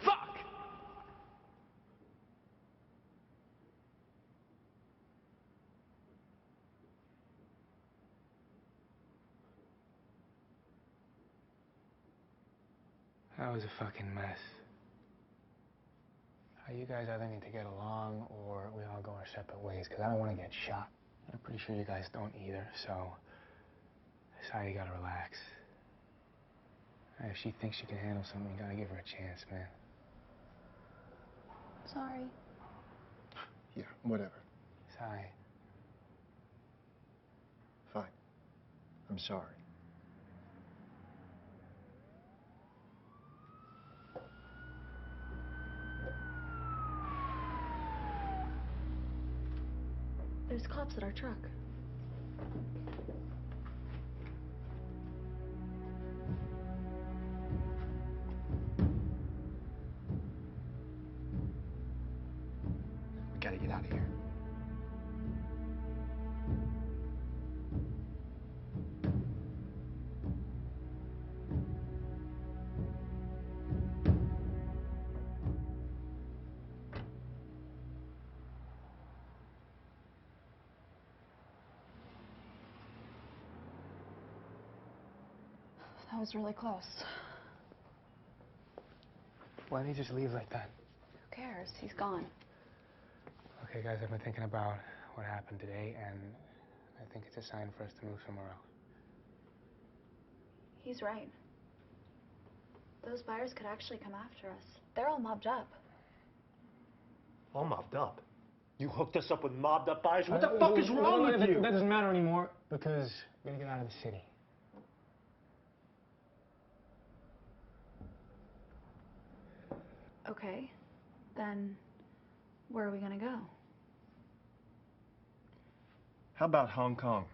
Fuck! That was a fucking mess. You guys either need to get along or we all go our separate ways, because I don't want to get shot. I'm pretty sure you guys don't either, so Sai, you gotta relax. If she thinks she can handle something, you gotta give her a chance, man. Sorry. Yeah, whatever. Sai. Fine. I'm sorry. There's cops at our truck. We gotta get out of here. That was really close. Why didn't he just leave like that? Who cares? He's gone. Okay, guys, I've been thinking about what happened today, and I think it's a sign for us to move somewhere else. He's right. Those buyers could actually come after us. They're all mobbed up. All mobbed up? You hooked us up with mobbed up buyers? What the fuck is wrong with you? That doesn't matter anymore, because we're gonna get out of the city. Okay, then where are we gonna go? How about Hong Kong?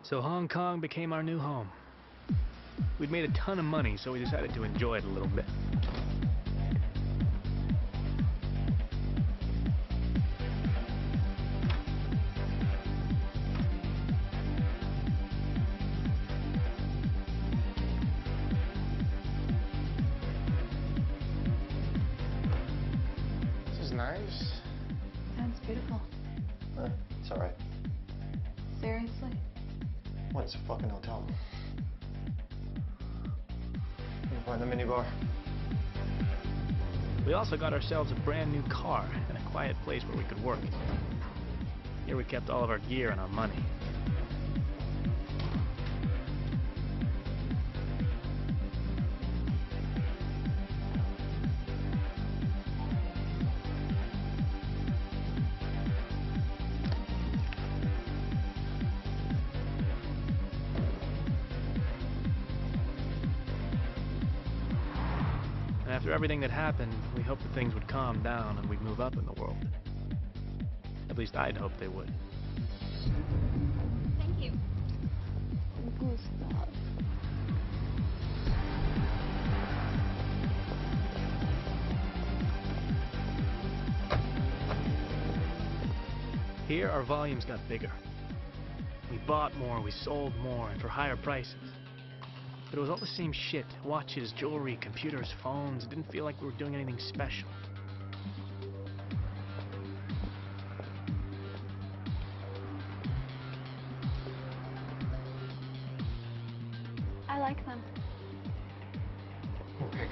So Hong Kong became our new home. We'd made a ton of money, so we decided to enjoy it a little bit. nice. Sounds beautiful. It's all right. Seriously? What? It's a fucking hotel. You can find the minibar. We also got ourselves a brand new car and a quiet place where we could work. Here we kept all of our gear and our money. And after everything that happened, we hoped that things would calm down and we'd move up in the world. At least I'd hoped they would. Thank you. Gustav. Here, our volumes got bigger. We bought more, we sold more, and for higher prices. But it was all the same shit. Watches, jewelry, computers, phones. It didn't feel like we were doing anything special. I like them. Okay.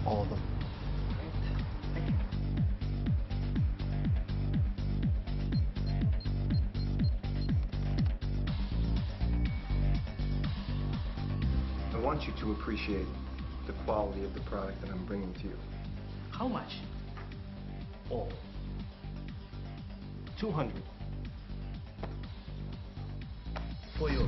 All of them. I want you to appreciate the quality of the product that I'm bringing to you. How much? All. 200. For you.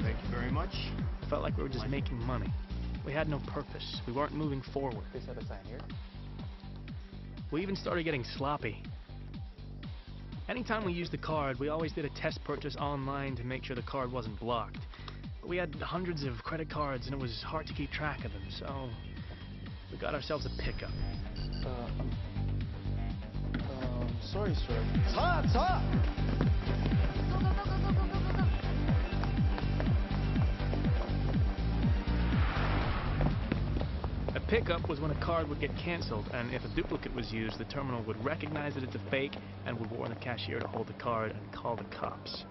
Thank you very much. It felt like we were just making money. We had no purpose. We weren't moving forward. Please have a sign here. We even started getting sloppy. Anytime we used the card, we always did a test purchase online to make sure the card wasn't blocked. But we had hundreds of credit cards and it was hard to keep track of them, so we got ourselves a pickup. Sorry, sir. Stop! Stop! A pickup was when a card would get canceled, and if a duplicate was used, the terminal would recognize that it's a fake and would warn the cashier to hold the card and call the cops.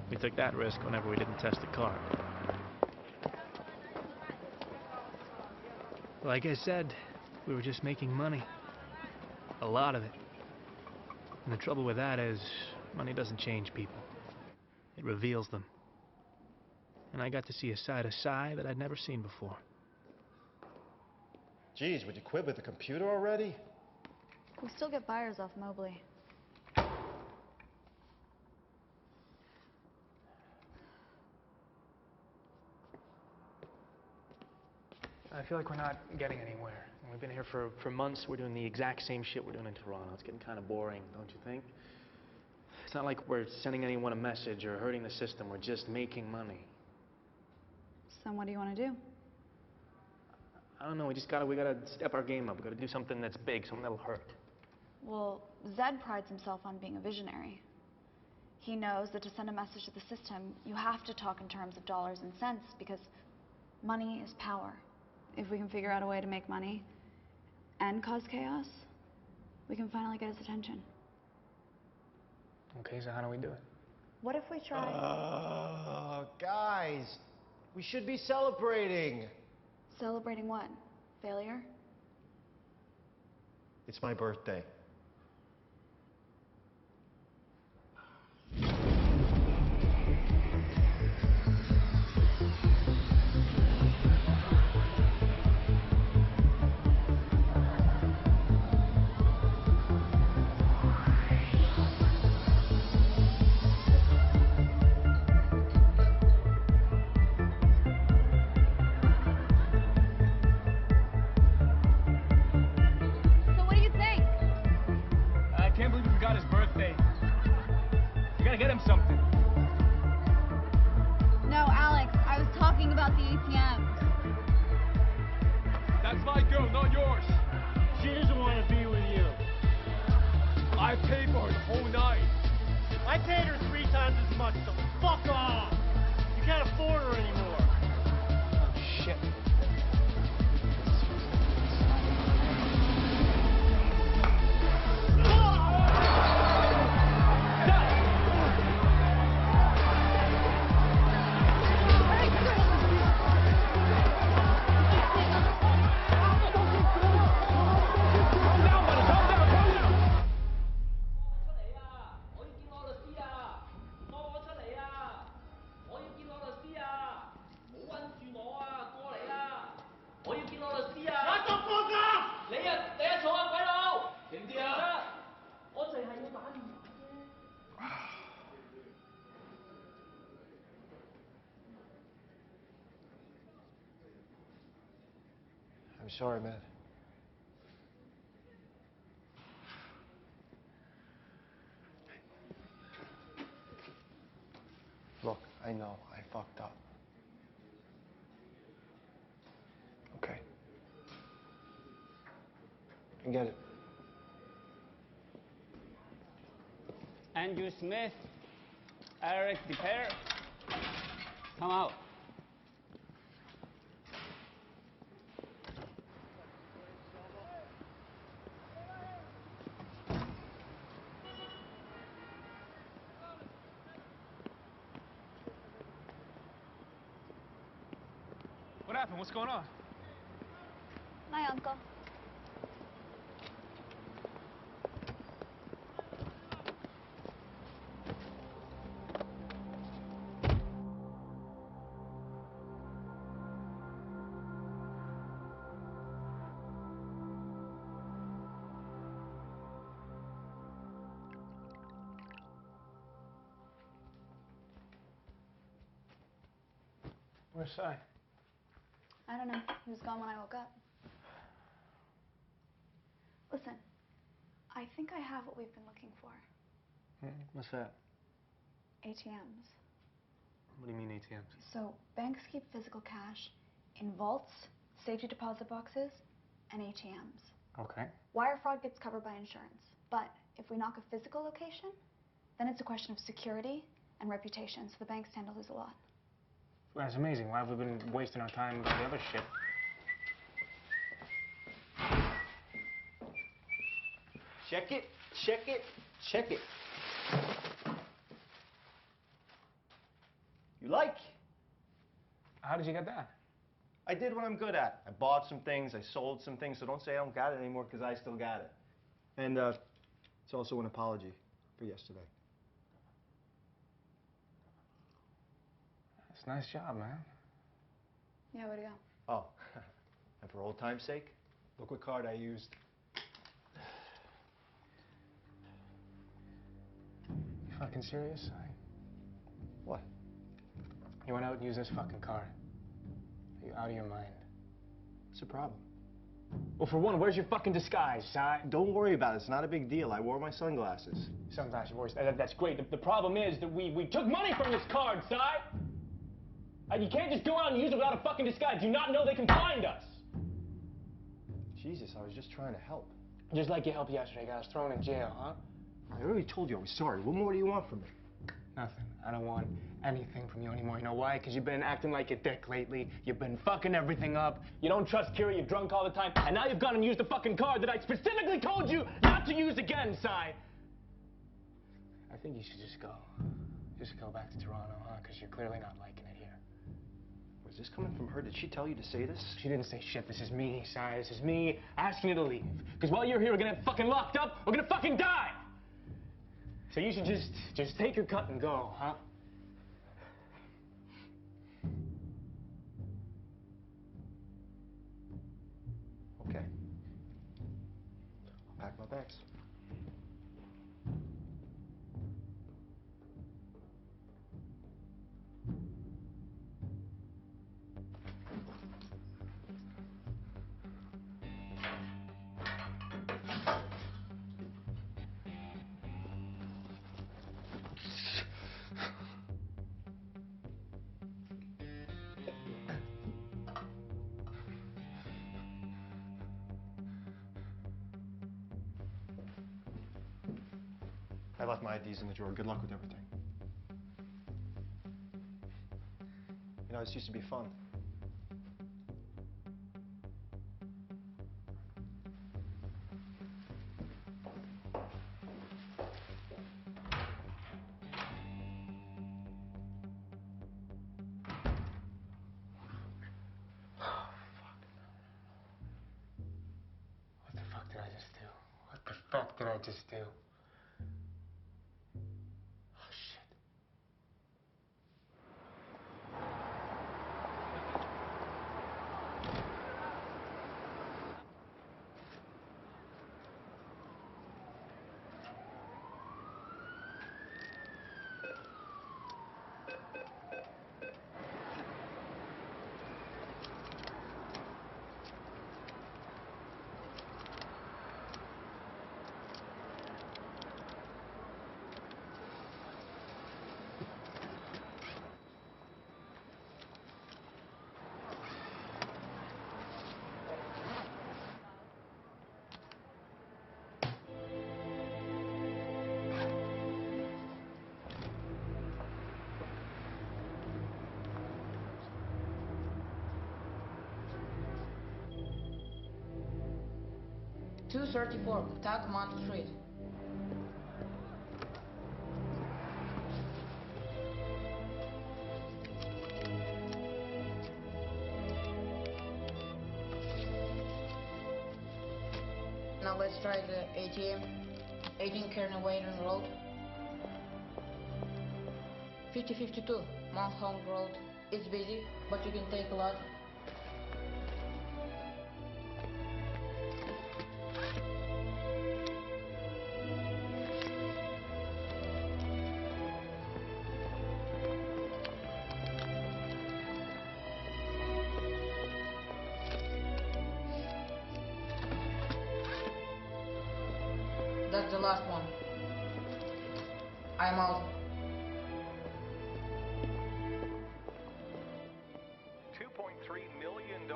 We took that risk whenever we didn't test the card. Like I said, we were just making money. A lot of it. And the trouble with that is, money doesn't change people. It reveals them. And I got to see a side of Cy that I'd never seen before. Geez, would you quit with the computer already? We still get buyers off Mobley. I feel like we're not getting anywhere. We've been here for months. We're doing the exact same shit we're doing in Toronto. It's getting kind of boring, don't you think? It's not like we're sending anyone a message or hurting the system. We're just making money. So what do you want to do? I don't know. We gotta step our game up. We gotta do something that's big, something that'll hurt. Well, Zed prides himself on being a visionary. He knows that to send a message to the system, you have to talk in terms of dollars and cents because money is power. If we can figure out a way to make money and cause chaos, we can finally get his attention. Okay, so how do we do it? What if we try? Guys, we should be celebrating. Celebrating what? Failure? It's my birthday. Something. No, Alex, I was talking about the ATMs. That's my girl, not yours. She doesn't want to be with you. I paid for her the whole night. I paid her 3 times as much, so fuck off. You can't afford her anymore. Oh, shit. I'm sorry, man. Look, I know I fucked up. Okay. I get it. Andrew Smith, Eric DePere, come out. What happened? What's going on? My uncle. Where's Sai? I don't know. He was gone when I woke up. Listen, I think I have what we've been looking for. What's that? ATMs. What do you mean ATMs? So, banks keep physical cash in vaults, safety deposit boxes, and ATMs. Okay. Wire fraud gets covered by insurance. But if we knock a physical location, then it's a question of security and reputation, so the banks tend to lose a lot. Well, that's amazing. Why have we been wasting our time with the other shit? Check it, check it, check it. You like? How did you get that? I did what I'm good at. I bought some things, I sold some things, so don't say I don't got it anymore, because I still got it. And it's also an apology for yesterday. That's a nice job, man. Yeah, where'd it go? Oh, and for old time's sake, look what card I used. You fucking serious? What? You went out and used this fucking card. Are you out of your mind? What's the problem? Well, for one, where's your fucking disguise, Si? Don't worry about it. It's not a big deal. I wore my sunglasses. Sunglasses, that's great. The problem is that we took money from this card, Si! You can't just go out and use it without a fucking disguise. Do you not know they can find us? Jesus, I was just trying to help. Just like you helped yesterday, got us thrown in jail, huh? I already told you I was sorry. What more do you want from me? Nothing. I don't want anything from you anymore. You know why? Because you've been acting like a dick lately. You've been fucking everything up. You don't trust Kira, you're drunk all the time. And now you've gone and used the fucking card that I specifically told you not to use again, Si. I think you should just go. Just go back to Toronto, huh? Because you're clearly not liking it here. Was this coming from her? Did she tell you to say this? She didn't say shit. This is me, Si. This is me asking you to leave. Because while you're here, we're gonna get fucking locked up. We're gonna fucking die. So you should just take your cut and go, huh? Okay. I'll pack my bags. I left my IDs in the drawer. Good luck with everything. You know, this used to be fun. What the fuck did I just do? What the fuck did I just do? Oh, shit. .234, Tacoma Street. Now let's try the ATM. 18 Kearney Wayden Road. 5052, Mount Hong Road. It's busy, but you can take a lot. That's the last one. I'm out. $2.3 million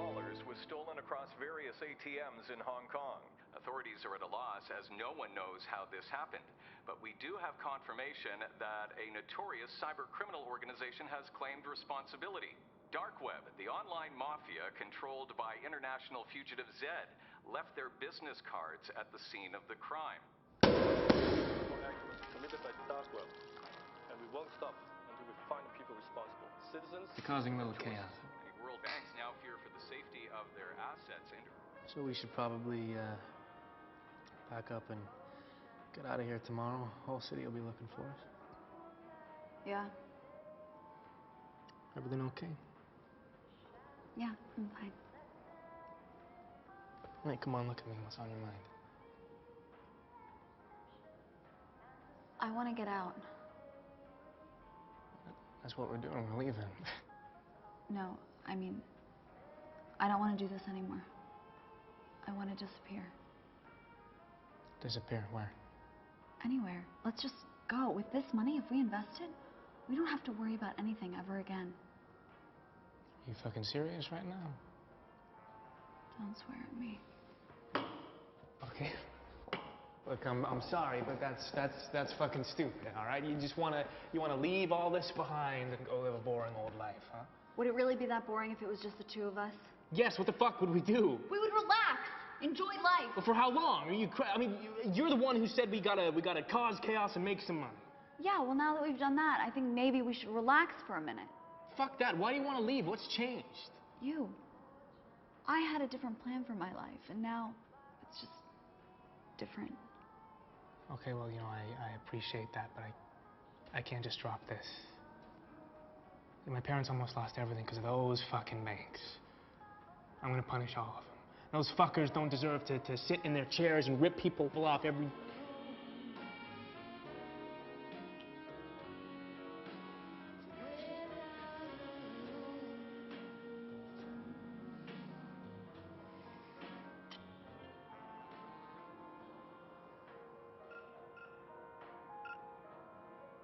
was stolen across various ATMs in Hong Kong. Authorities are at a loss as no one knows how this happened. But we do have confirmation that a notorious cyber criminal organization has claimed responsibility. Dark Web, the online mafia controlled by international fugitive Zed, left their business cards at the scene of the crime. Committed by Dark Web, and we won't stop until we find the people responsible. Citizens. They're causing a little chaos. The world banks now fear for the safety of their assets. So we should probably pack up and get out of here tomorrow. Whole city will be looking for us. Yeah. Everything okay? Yeah, I'm fine. Hey, come on, look at me. What's on your mind? I want to get out. That's what we're doing. We're leaving. No, I mean, I don't want to do this anymore. I want to disappear. Disappear? Where? Anywhere. Let's just go. With this money, if we invest it, we don't have to worry about anything ever again. You fucking serious right now? Don't swear at me. Okay. Look, I'm sorry, but that's fucking stupid, all right? You wanna leave all this behind and go live a boring old life, huh? Would it really be that boring if it was just the two of us? Yes, what the fuck would we do? We would relax, enjoy life. But for how long? Are you I mean, you're the one who said we gotta cause chaos and make some money. Yeah, well, now that we've done that, I think maybe we should relax for a minute. Fuck that. Why do you want to leave? What's changed? You. I had a different plan for my life, and now it's just different. Okay, well, you know, I appreciate that, but I can't just drop this. My parents almost lost everything because of those fucking banks. I'm gonna punish all of them. Those fuckers don't deserve to sit in their chairs and rip people off every...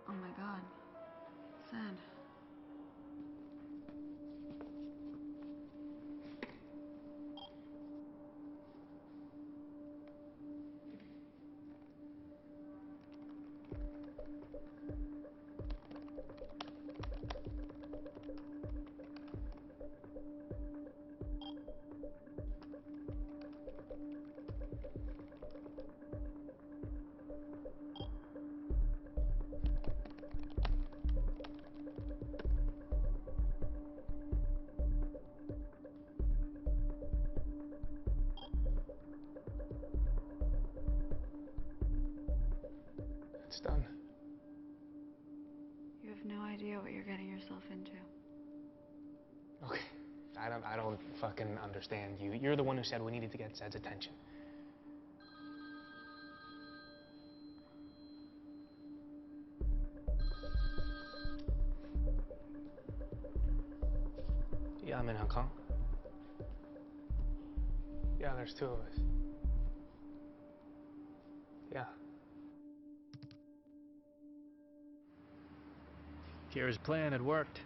Oh my God. Sad. It's done. You have no idea what you're getting yourself into. Okay. I don't fucking understand you. You're the one who said we needed to get Zed's attention. Yeah, I'm in Hong Kong. Yeah, there's two of us. Yeah. Kira's plan had worked.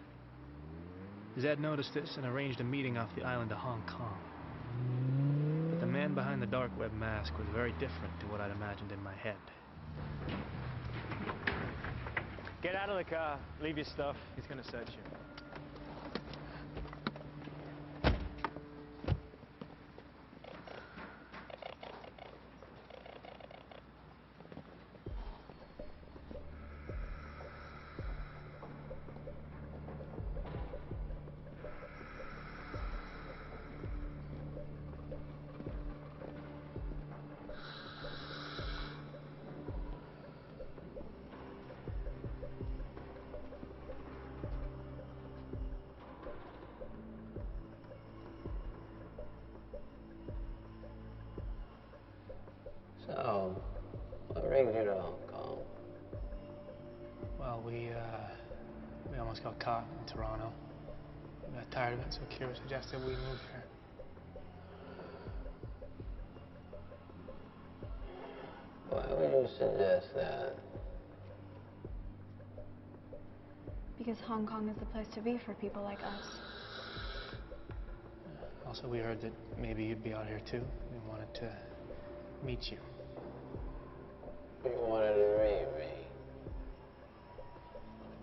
Zed noticed this and arranged a meeting off the island of Hong Kong. But the man behind the dark web mask was very different to what I'd imagined in my head. Get out of the car. Leave your stuff. He's gonna search you. So, what brings you to Hong Kong? Well, we almost got caught in Toronto. We got tired of it, so Kira suggested we move here. Why would you suggest that? Because Hong Kong is the place to be for people like us. Also, we heard that maybe you'd be out here too. We wanted to meet you. You wanted to meet me.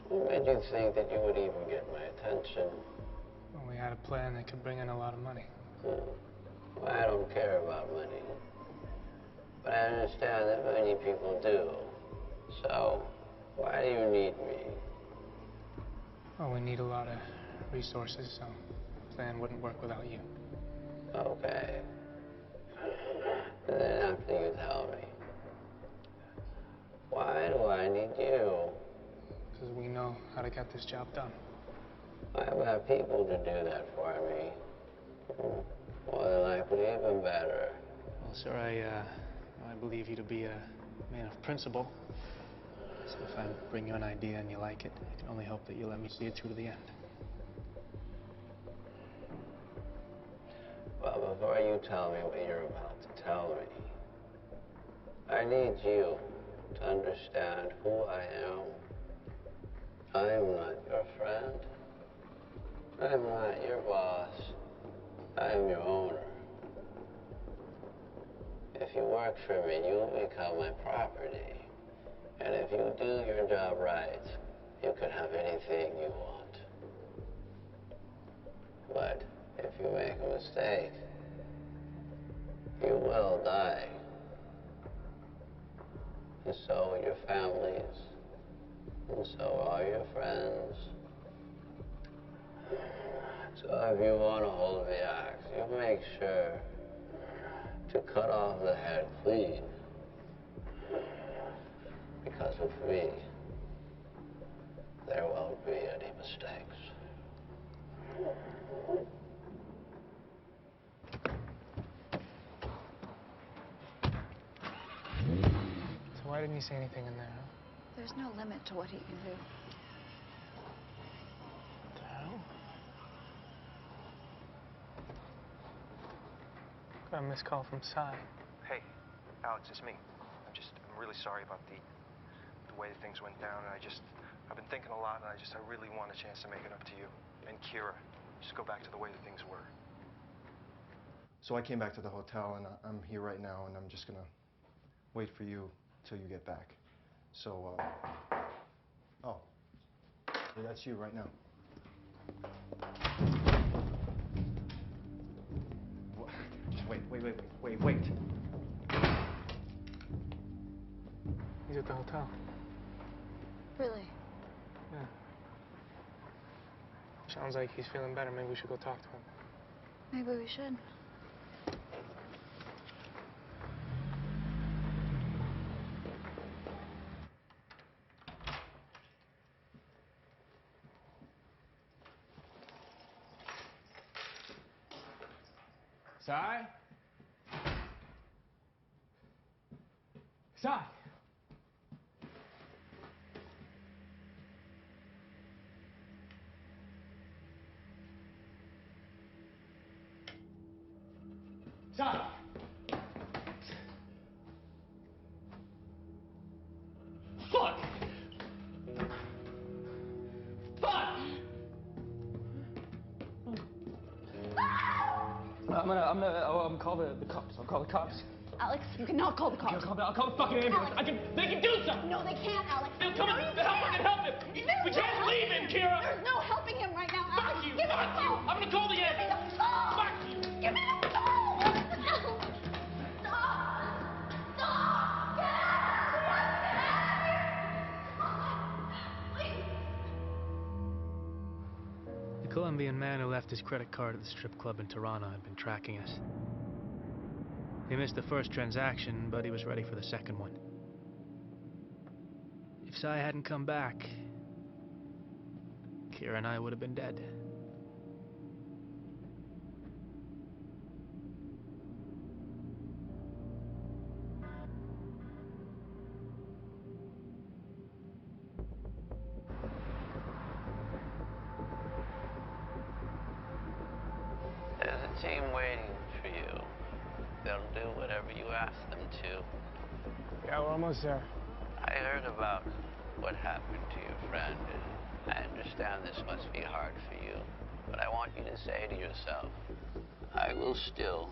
What made you think that you would even get my attention? Well, we had a plan that could bring in a lot of money. Well, I don't care about money. But I understand that many people do. So, why do you need me? Well, we need a lot of resources, so the plan wouldn't work without you. Okay. And then after you tell me, why do I need you? Because we know how to get this job done. I've got people to do that for me. More than likely, even better. Well, sir, I believe you to be a man of principle. So if I bring you an idea and you like it, I can only hope that you let me see it through to the end. Well, before you tell me what you're about to tell me, I need you to understand who I am. I am not your friend. I'm not your boss. I'm your owner. If you work for me, you'll become my property. And if you do your job right, you can have anything you want. But if you make a mistake, you will die. And so will your families. And so are your friends. So if you want to hold the axe, you make sure to cut off the head clean. Because with me, there won't be any mistakes. So why didn't you say anything in there, huh? There's no limit to what he can do. What the hell? Got a missed call from Cy. Hey, Alex, it's me. I'm really sorry about the way things went down, and I've been thinking a lot, and I really want a chance to make it up to you and Kira. Just go back to the way that things were. So I came back to the hotel, and I'm here right now, and I'm just gonna wait for you till you get back. So, oh, that's you right now. Wait. He's at the hotel. Really? Yeah. Sounds like he's feeling better. Maybe we should go talk to him. Maybe we should. Sai? Sai! Sai! Fuck! Fuck! I'm gonna call the cops. I'll call the cops. Alex, you cannot call the cops. I'll call the fucking ambulance. They can do something. No, they can't, Alex. They'll come and help him. We can't leave him, Kira. There's no helping him right now, Alex. Fuck you. Give me the phone. I'm gonna call the ambulance. Fuck you. Give me the phone. The Colombian man who left his credit card at the strip club in Tirana had been tracking us. He missed the first transaction, but he was ready for the second one. If Sai hadn't come back, Kira and I would have been dead. There's a team waiting for you. They'll do whatever you ask them to. Yeah, we're almost there. I heard about what happened to your friend, and I understand this must be hard for you. But I want you to say to yourself, I will still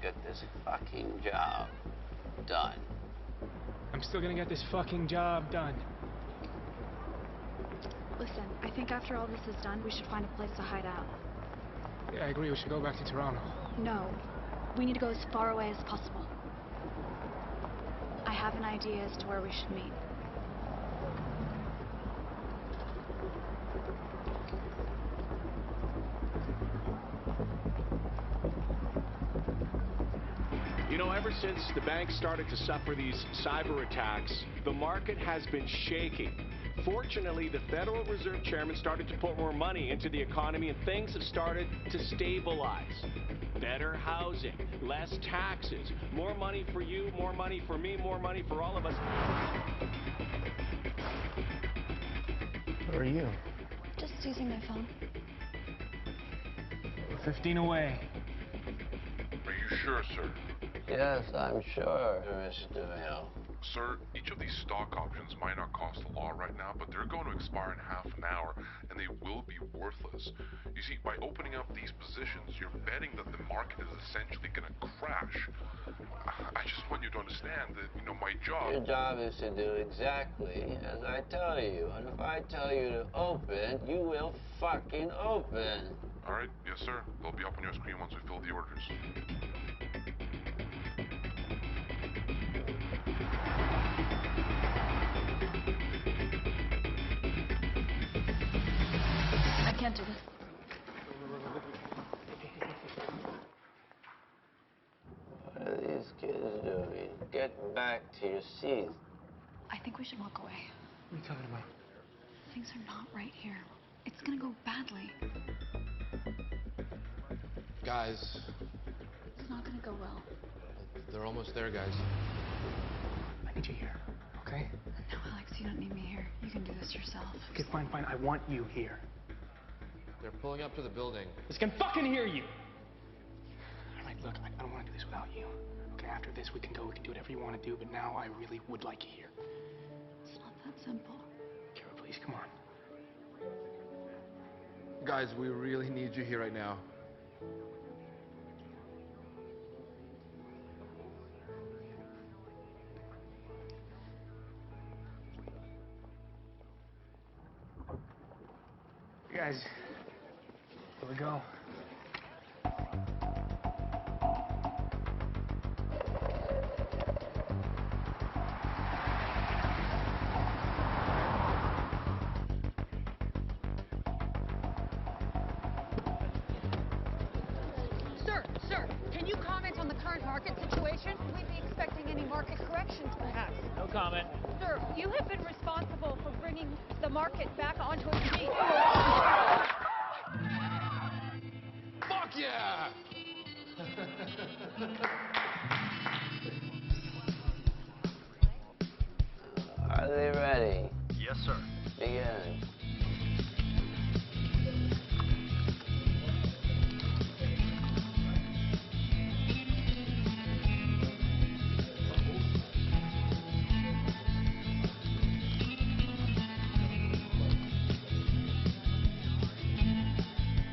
get this fucking job done. I'm still gonna get this fucking job done. Listen, I think after all this is done, we should find a place to hide out. Yeah, I agree. We should go back to Toronto. No, we need to go as far away as possible. I have an idea as to where we should meet. You know, ever since the bank started to suffer these cyber attacks, the market has been shaking. Fortunately, the Federal Reserve Chairman started to put more money into the economy and things have started to stabilize. Better housing, less taxes, more money for you, more money for me, more money for all of us. Where are you? Just using my phone. We're 15 away. Are you sure, sir? Yes, I'm sure, Mr. Hill. Sir, each of these stock options might not cost a lot right now, but they're going to expire in half an hour, and they will be worthless. You see, by opening up these positions, you're betting that the market is essentially going to crash. I just want you to understand that, you know, my job... Your job is to do exactly as I tell you, and if I tell you to open, you will fucking open. All right, yes, sir. They'll be up on your screen once we fill the orders. I can't do this. What are these kids doing? Get back to your seats. I think we should walk away. What are you talking about? Things are not right here. It's gonna go badly. Guys, It's not gonna go well. they're almost there, guys. I need you here, okay? No, Alex, you don't need me here. You can do this yourself. Okay, fine. I want you here. They're pulling up to the building. This can fucking hear you! All right, look, I don't want to do this without you. Okay, after this, we can go, we can do whatever you want to do, but now I really would like you here. It's not that simple. Kira, please, come on. Guys, we really need you here right now. Guys, here we go. Sir, can you comment on the current market situation? We'd be expecting any market corrections, perhaps. No comment. Sir, you have been responsible for bringing the market back onto its feet. Fuck yeah! Are they ready? Yes, sir. Begin.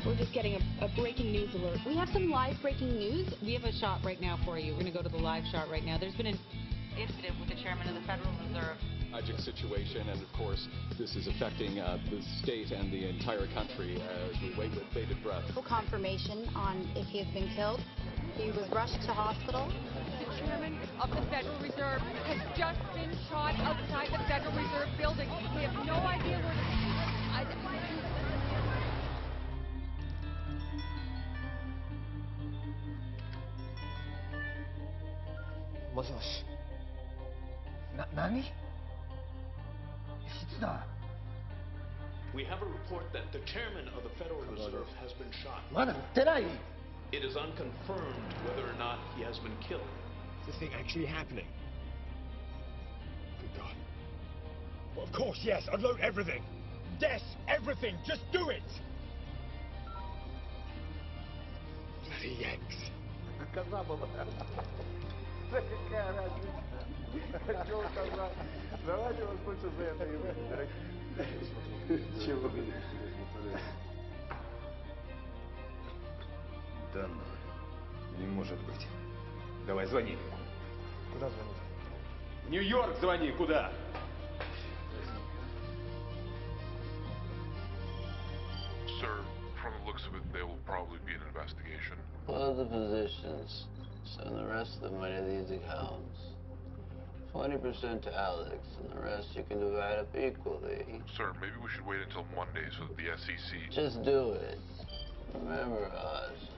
We're just getting a breaking news alert. We have some live breaking news. We have a shot right now for you. We're going to go to the live shot right now. There's been an incident with the chairman of the Federal Reserve. Tragic situation, and of course, this is affecting the state and the entire country as we wait with bated breath. No confirmation on if he has been killed. He was rushed to hospital. The chairman of the Federal Reserve has just been shot outside the Federal Reserve building. We have no idea where We have a report that the chairman of the Federal Reserve has been shot. It is unconfirmed whether or not he has been killed. Is this thing actually happening? Good God. Well, of course, yes. Unload everything. Yes, everything. Just do it. Bloody Yanks. Давайте вас лучше за это и выпить. Чего вы не Да ну, не может быть. Давай, звони. Куда звонить? В Нью-Йорк звони, куда? Sir, from the looks of it, there will probably be an investigation. All the positions. Send the rest of the money to these accounts. 20% to Alex, and the rest you can divide up equally. Sir, maybe we should wait until Monday so that the SEC... Just do it. Remember, Oz,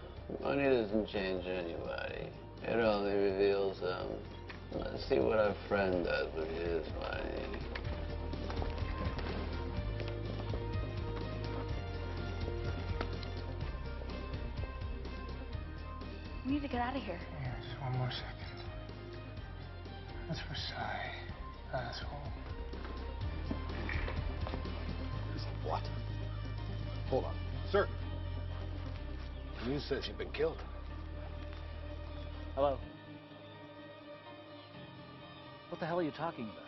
money doesn't change anybody. It only reveals them. Let's see what our friend does with his money. We need to get out of here. Yeah, just one more second. That's Versailles, asshole. What? Hold on. Sir. The news says you've been killed. Hello? What the hell are you talking about?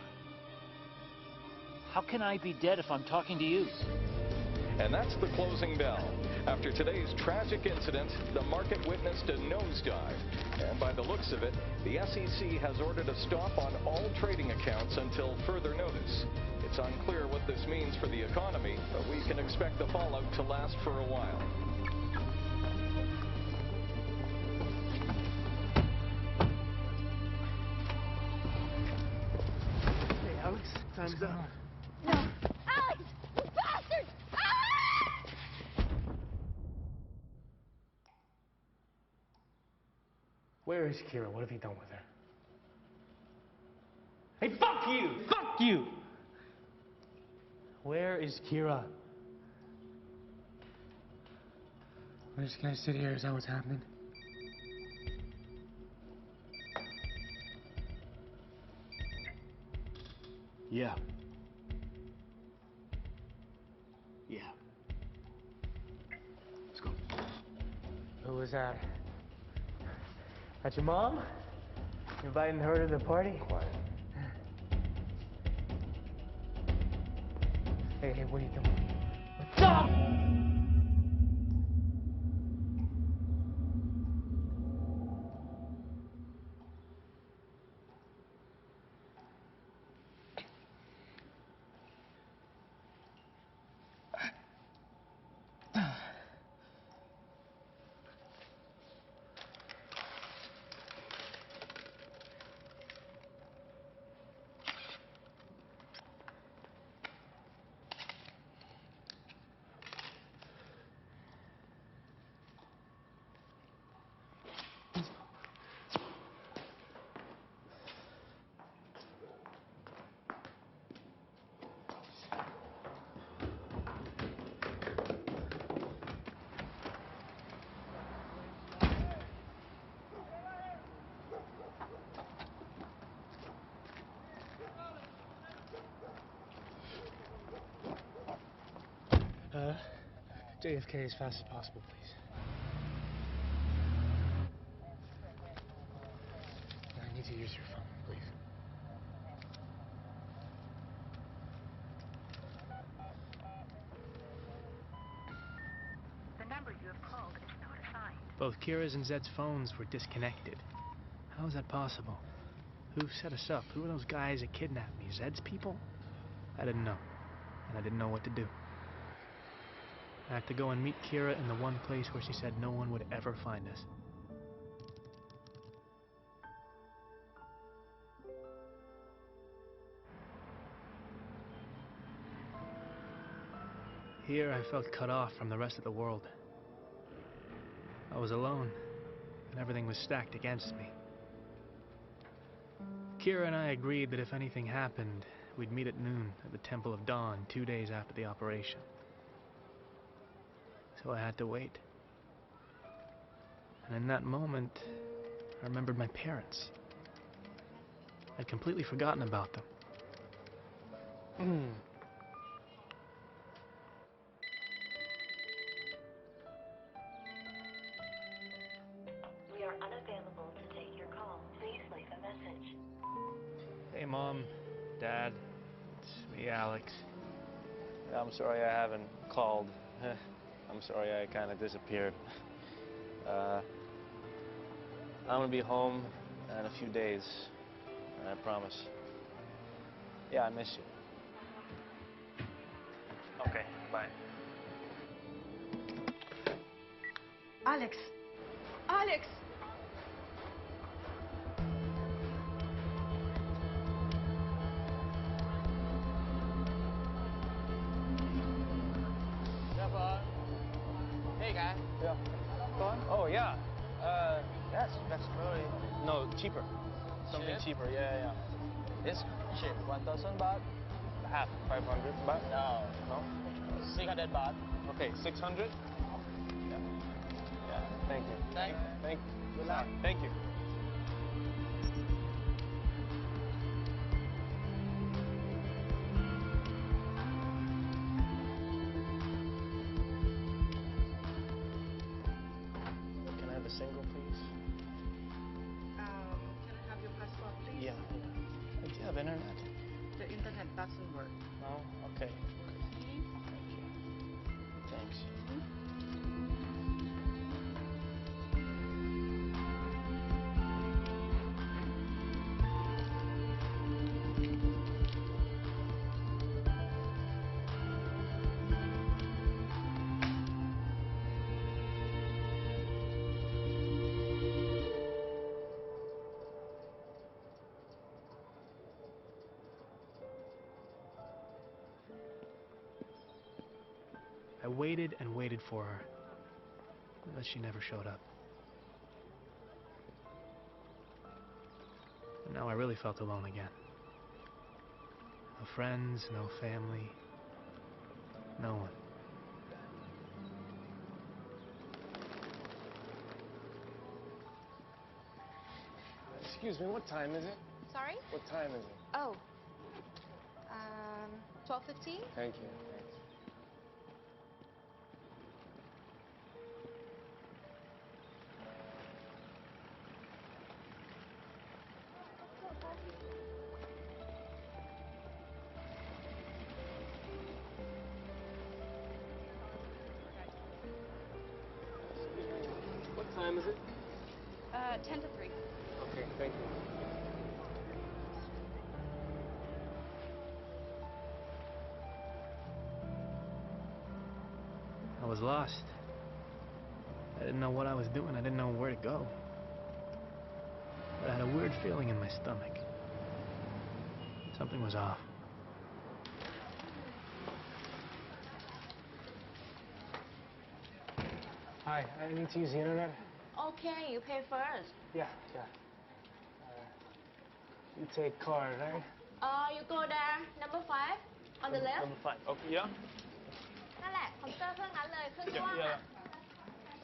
How can I be dead if I'm talking to you? And that's the closing bell. After today's tragic incident, the market witnessed a nosedive. And by the looks of it, the SEC has ordered a stop on all trading accounts until further notice. It's unclear what this means for the economy, but we can expect the fallout to last for a while. Hey, Alex, time's up. No! Alex! You bastard! Where is Kira? What have you done with her? Hey, fuck you! Fuck you! Where is Kira? We're just gonna sit here. Is that what's happening? Yeah. Yeah. Let's go. Who was that? That's your mom? Inviting her to the party? Quiet. Hey, what are you doing? What's up? JFK as fast as possible, please. I need to use your phone, please. The number you have called is not assigned. Both Kira's and Zed's phones were disconnected. How is that possible? Who set us up? Who are those guys that kidnapped me? Zed's people? I didn't know. And I didn't know what to do. I had to go and meet Kira in the one place where she said no one would ever find us. Here I felt cut off from the rest of the world. I was alone, and everything was stacked against me. Kira and I agreed that if anything happened, we'd meet at noon at the Temple of Dawn 2 days after the operation. So I had to wait. And in that moment, I remembered my parents. I'd completely forgotten about them. We are unavailable to take your call. Please leave a message. Hey, Mom, Dad, it's me, Alex. I'm sorry I haven't called. I'm sorry I kind of disappeared. I'm gonna be home in a few days, I promise. Yeah, I miss you. Okay, bye. Alex! Alex! Hey, guy. Yeah. Fun? Oh, yeah. That's probably... No, cheaper. Something Cheap? cheaper, yeah. This shit, 1,000 baht? Half, 500 baht? No. No? 600 baht. Okay, 600? Yeah. Thank you. Thank you. Good luck. Thank you. Can I have a single, please? Can I have your passport, please? Yeah. Do you have internet? The internet doesn't work. No? Okay. Thanks. I waited and waited for her, but she never showed up. And now I really felt alone again. No friends, no family, no one. Excuse me, what time is it? Sorry? What time is it? Oh. 12:15? Thank you. What time is it? 10 to 3. Okay, thank you. I was lost. I didn't know what I was doing. I didn't know where to go. But I had a weird feeling in my stomach. Something was off. Hi, I need to use the internet. Okay, you pay first. Yeah. You take card, right? You go there, number 5, on the left. Number 5. Okay, yeah. นั่นแหละคอมพิวเตอร์เครื่องนั้นเลยเครื่องที่ว่างอ่ะ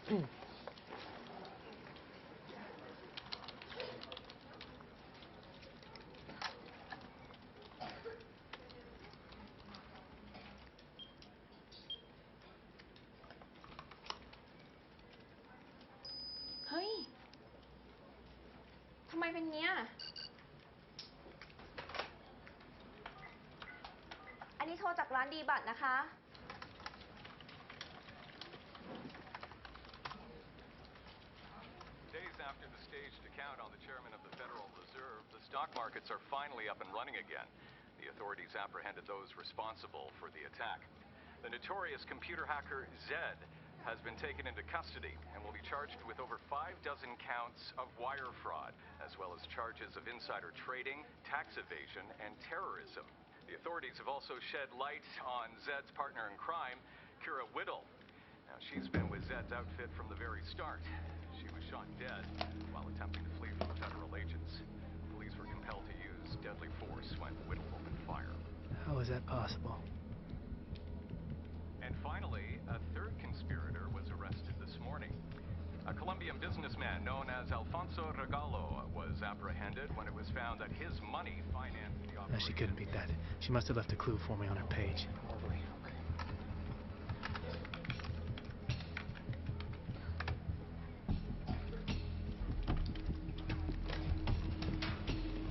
Hey, มเป็นเงี้ยอันนี้โทรจากร้านดีบัตรนะคะ Days after the staged account on the chairman of the Federal Reserve, the stock markets are finally up and running again. The authorities apprehended those responsible for the attack. The notorious computer hacker Zed has been taken into custody and will be charged with over 6 counts of wire fraud, as well as charges of insider trading, tax evasion, and terrorism. The authorities have also shed light on Zed's partner in crime, Kira Whittle. Now, she's been with Zed's outfit from the very start. She was shot dead while attempting to flee from the federal agents. Police were compelled to use deadly force when Whittle opened fire. How is that possible? And finally, a third conspirator was arrested this morning. A Colombian businessman known as Alfonso Regalo was apprehended when it was found that his money financed the operation. No, she couldn't be that. She must have left a clue for me on her page. Totally.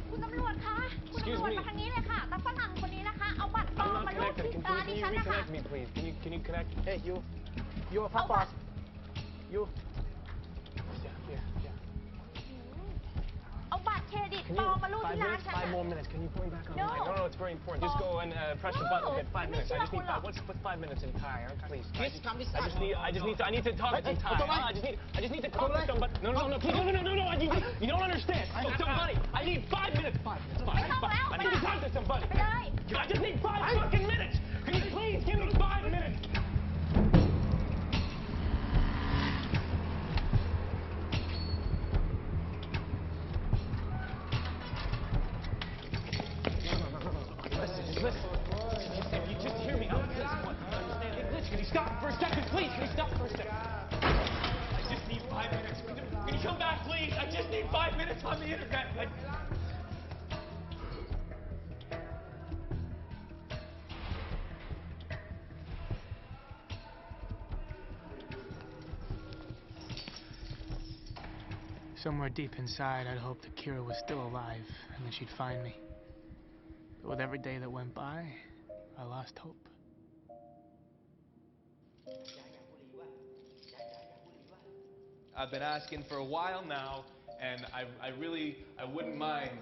คุณตำรวจคะคุณตำรวจมาทางนี้เลยค่ะตาฝรั่งคนนี้นะคะเอาบัตรปลอมมาลูบที่ตาดิฉันนะคะ Can you reconnect me, please? Can you connect? Hey, you a pop boss. You. Yeah. เอาบัตรเครดิตปลอมมาลูบที่ร้านฉัน 5 more minutes. Can you put me back on No. the line? No, it's very important. Just go and press the button. Okay, 5 minutes. I just need 5. What's 5 minutes in Thai? Please. I need to talk in Thai. I just need to talk to somebody. No. Please, no. You don't understand. Somebody. I need 5 minutes. 5 minutes. I need to talk to somebody. I just need 5 fucking minutes. Can you please give me 5 minutes? Listen. You just hear me out. Understand English? Can you stop for a second, please? Can you stop for a second? I just need 5 minutes. Can you come back, please? I just need 5 minutes on the internet. Somewhere deep inside, I'd hoped that Kira was still alive and that she'd find me. But with every day that went by, I lost hope. I've been asking for a while now, and I really wouldn't mind.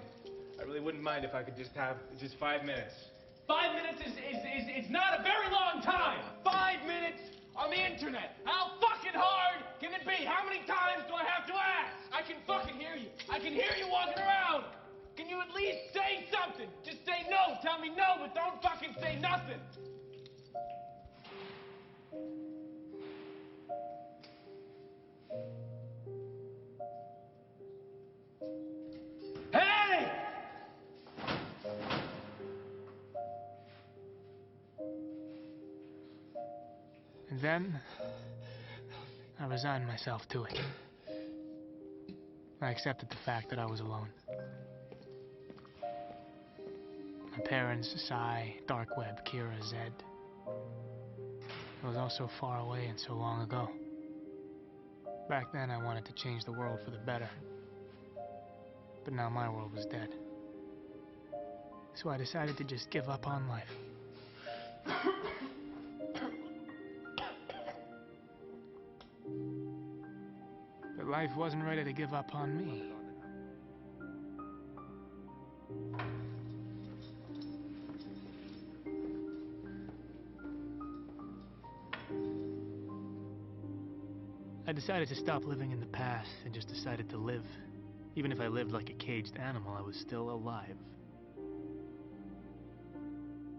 I really wouldn't mind if I could just have 5 minutes. 5 minutes is not a very long time. 5 minutes on the internet. How fucking hard can it be? How many times do I have to ask? I can fucking hear you. I can hear you walking around. Can you at least say something? Just say no. Tell me no, but don't fucking say nothing. Hey! And then, I resigned myself to it. I accepted the fact that I was alone. My parents, Sai, Dark Web, Kira, Zed. It was all so far away and so long ago. Back then, I wanted to change the world for the better. But now my world was dead. So I decided to just give up on life. But life wasn't ready to give up on me. I decided to stop living in the past and just decided to live. Even if I lived like a caged animal, I was still alive.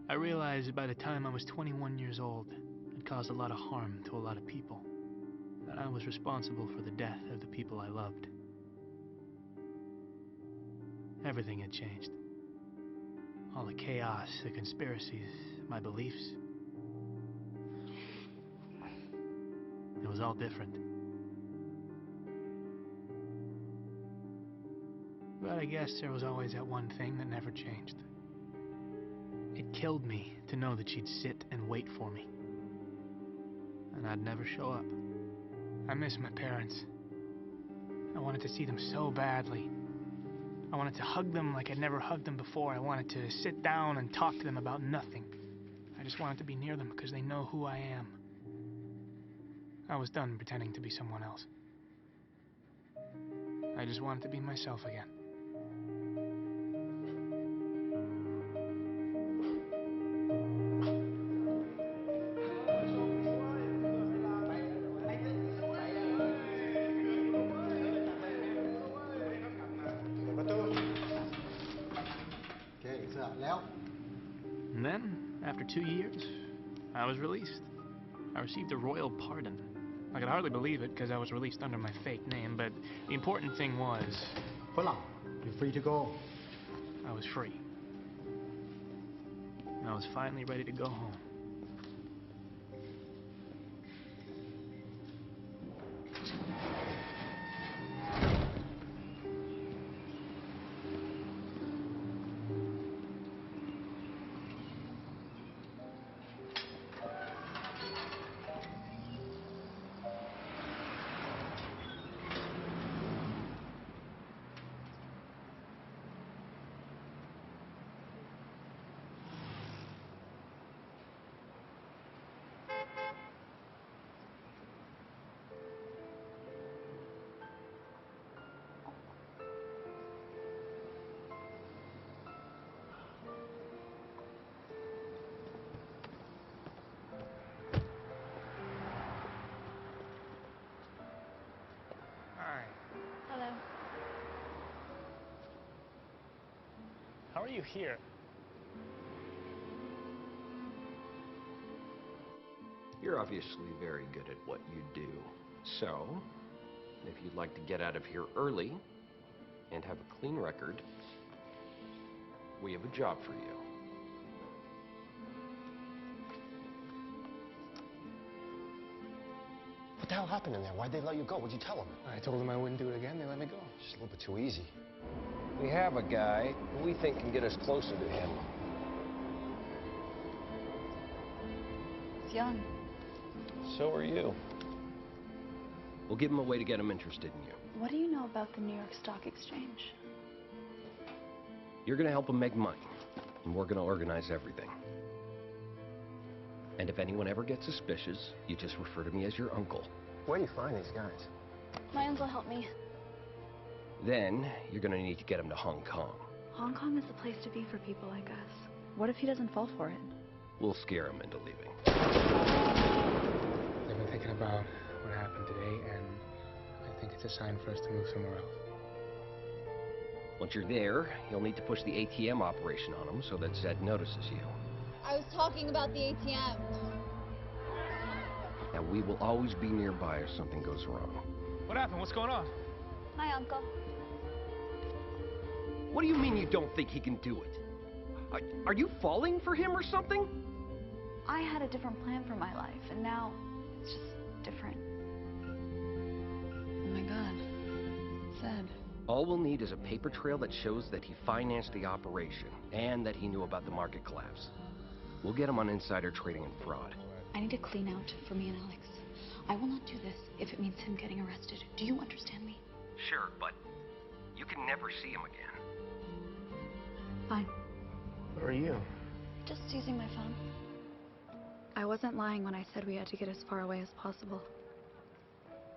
I realized that by the time I was 21 years old, I'd caused a lot of harm to a lot of people. And I was responsible for the death of the people I loved. Everything had changed. All the chaos, the conspiracies, my beliefs. It was all different. But I guess there was always that one thing that never changed. It killed me to know that she'd sit and wait for me. And I'd never show up. I miss my parents. I wanted to see them so badly. I wanted to hug them like I'd never hugged them before. I wanted to sit down and talk to them about nothing. I just wanted to be near them because they know who I am. I was done pretending to be someone else. I just wanted to be myself again. And then, after 2 years, I was released. I received a royal pardon. I could hardly believe it because I was released under my fake name, but the important thing was... You're free to go. I was free. And I was finally ready to go home. Hello. How are you here? You're obviously very good at what you do. So, if you'd like to get out of here early and have a clean record, we have a job for you. What the hell happened in there? Why'd they let you go? What'd you tell them? I told them I wouldn't do it again. They let me go. Just a little bit too easy. We have a guy who we think can get us closer to him. He's young. So are you. We'll give him a way to get him interested in you. What do you know about the New York Stock Exchange? You're gonna help him make money, and we're gonna organize everything. And if anyone ever gets suspicious, you just refer to me as your uncle. Where do you find these guys? My uncle helped me. Then, you're gonna need to get him to Hong Kong. Hong Kong is the place to be for people like us. What if he doesn't fall for it? We'll scare him into leaving. I've been thinking about what happened today, and I think it's a sign for us to move somewhere else. Once you're there, you'll need to push the ATM operation on him so that Zed notices you. I was talking about the ATM. Now, we will always be nearby if something goes wrong. What happened? What's going on? My uncle. What do you mean you don't think he can do it? Are you falling for him or something? I had a different plan for my life, and now it's just different. Oh my God. Zed. All we'll need is a paper trail that shows that he financed the operation and that he knew about the market collapse. We'll get him on insider trading and fraud. I need a clean out for me and Alex. I will not do this if it means him getting arrested. Do you understand me? Sure, but you can never see him again. Fine. Where are you? Just using my phone. I wasn't lying when I said we had to get as far away as possible.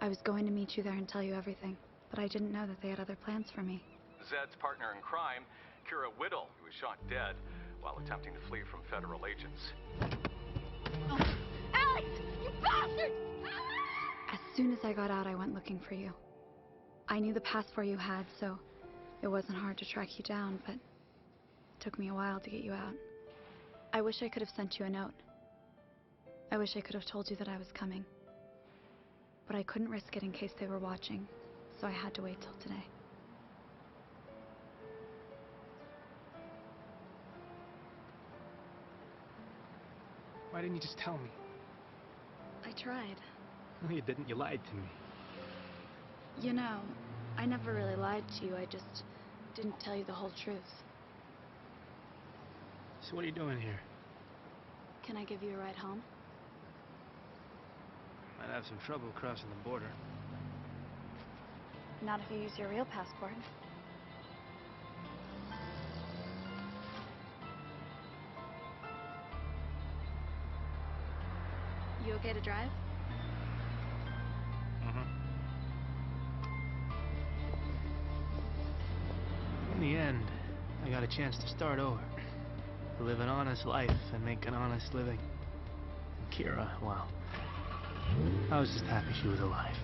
I was going to meet you there and tell you everything, but I didn't know that they had other plans for me. Zed's partner in crime, Kira Whittle, who was shot dead while attempting to flee from federal agents. Oh. Alex! You bastard! As soon as I got out, I went looking for you. I knew the passport you had, so it wasn't hard to track you down, but it took me a while to get you out. I wish I could have sent you a note. I wish I could have told you that I was coming. But I couldn't risk it in case they were watching, so I had to wait till today. Why didn't you just tell me? I tried. No, you didn't. You lied to me. You know, I never really lied to you. I just didn't tell you the whole truth. So what are you doing here? Can I give you a ride home? Might have some trouble crossing the border. Not if you use your real passport. You okay to drive? In the end, I got a chance to start over. To live an honest life and make an honest living. And Kira, well, I was just happy she was alive.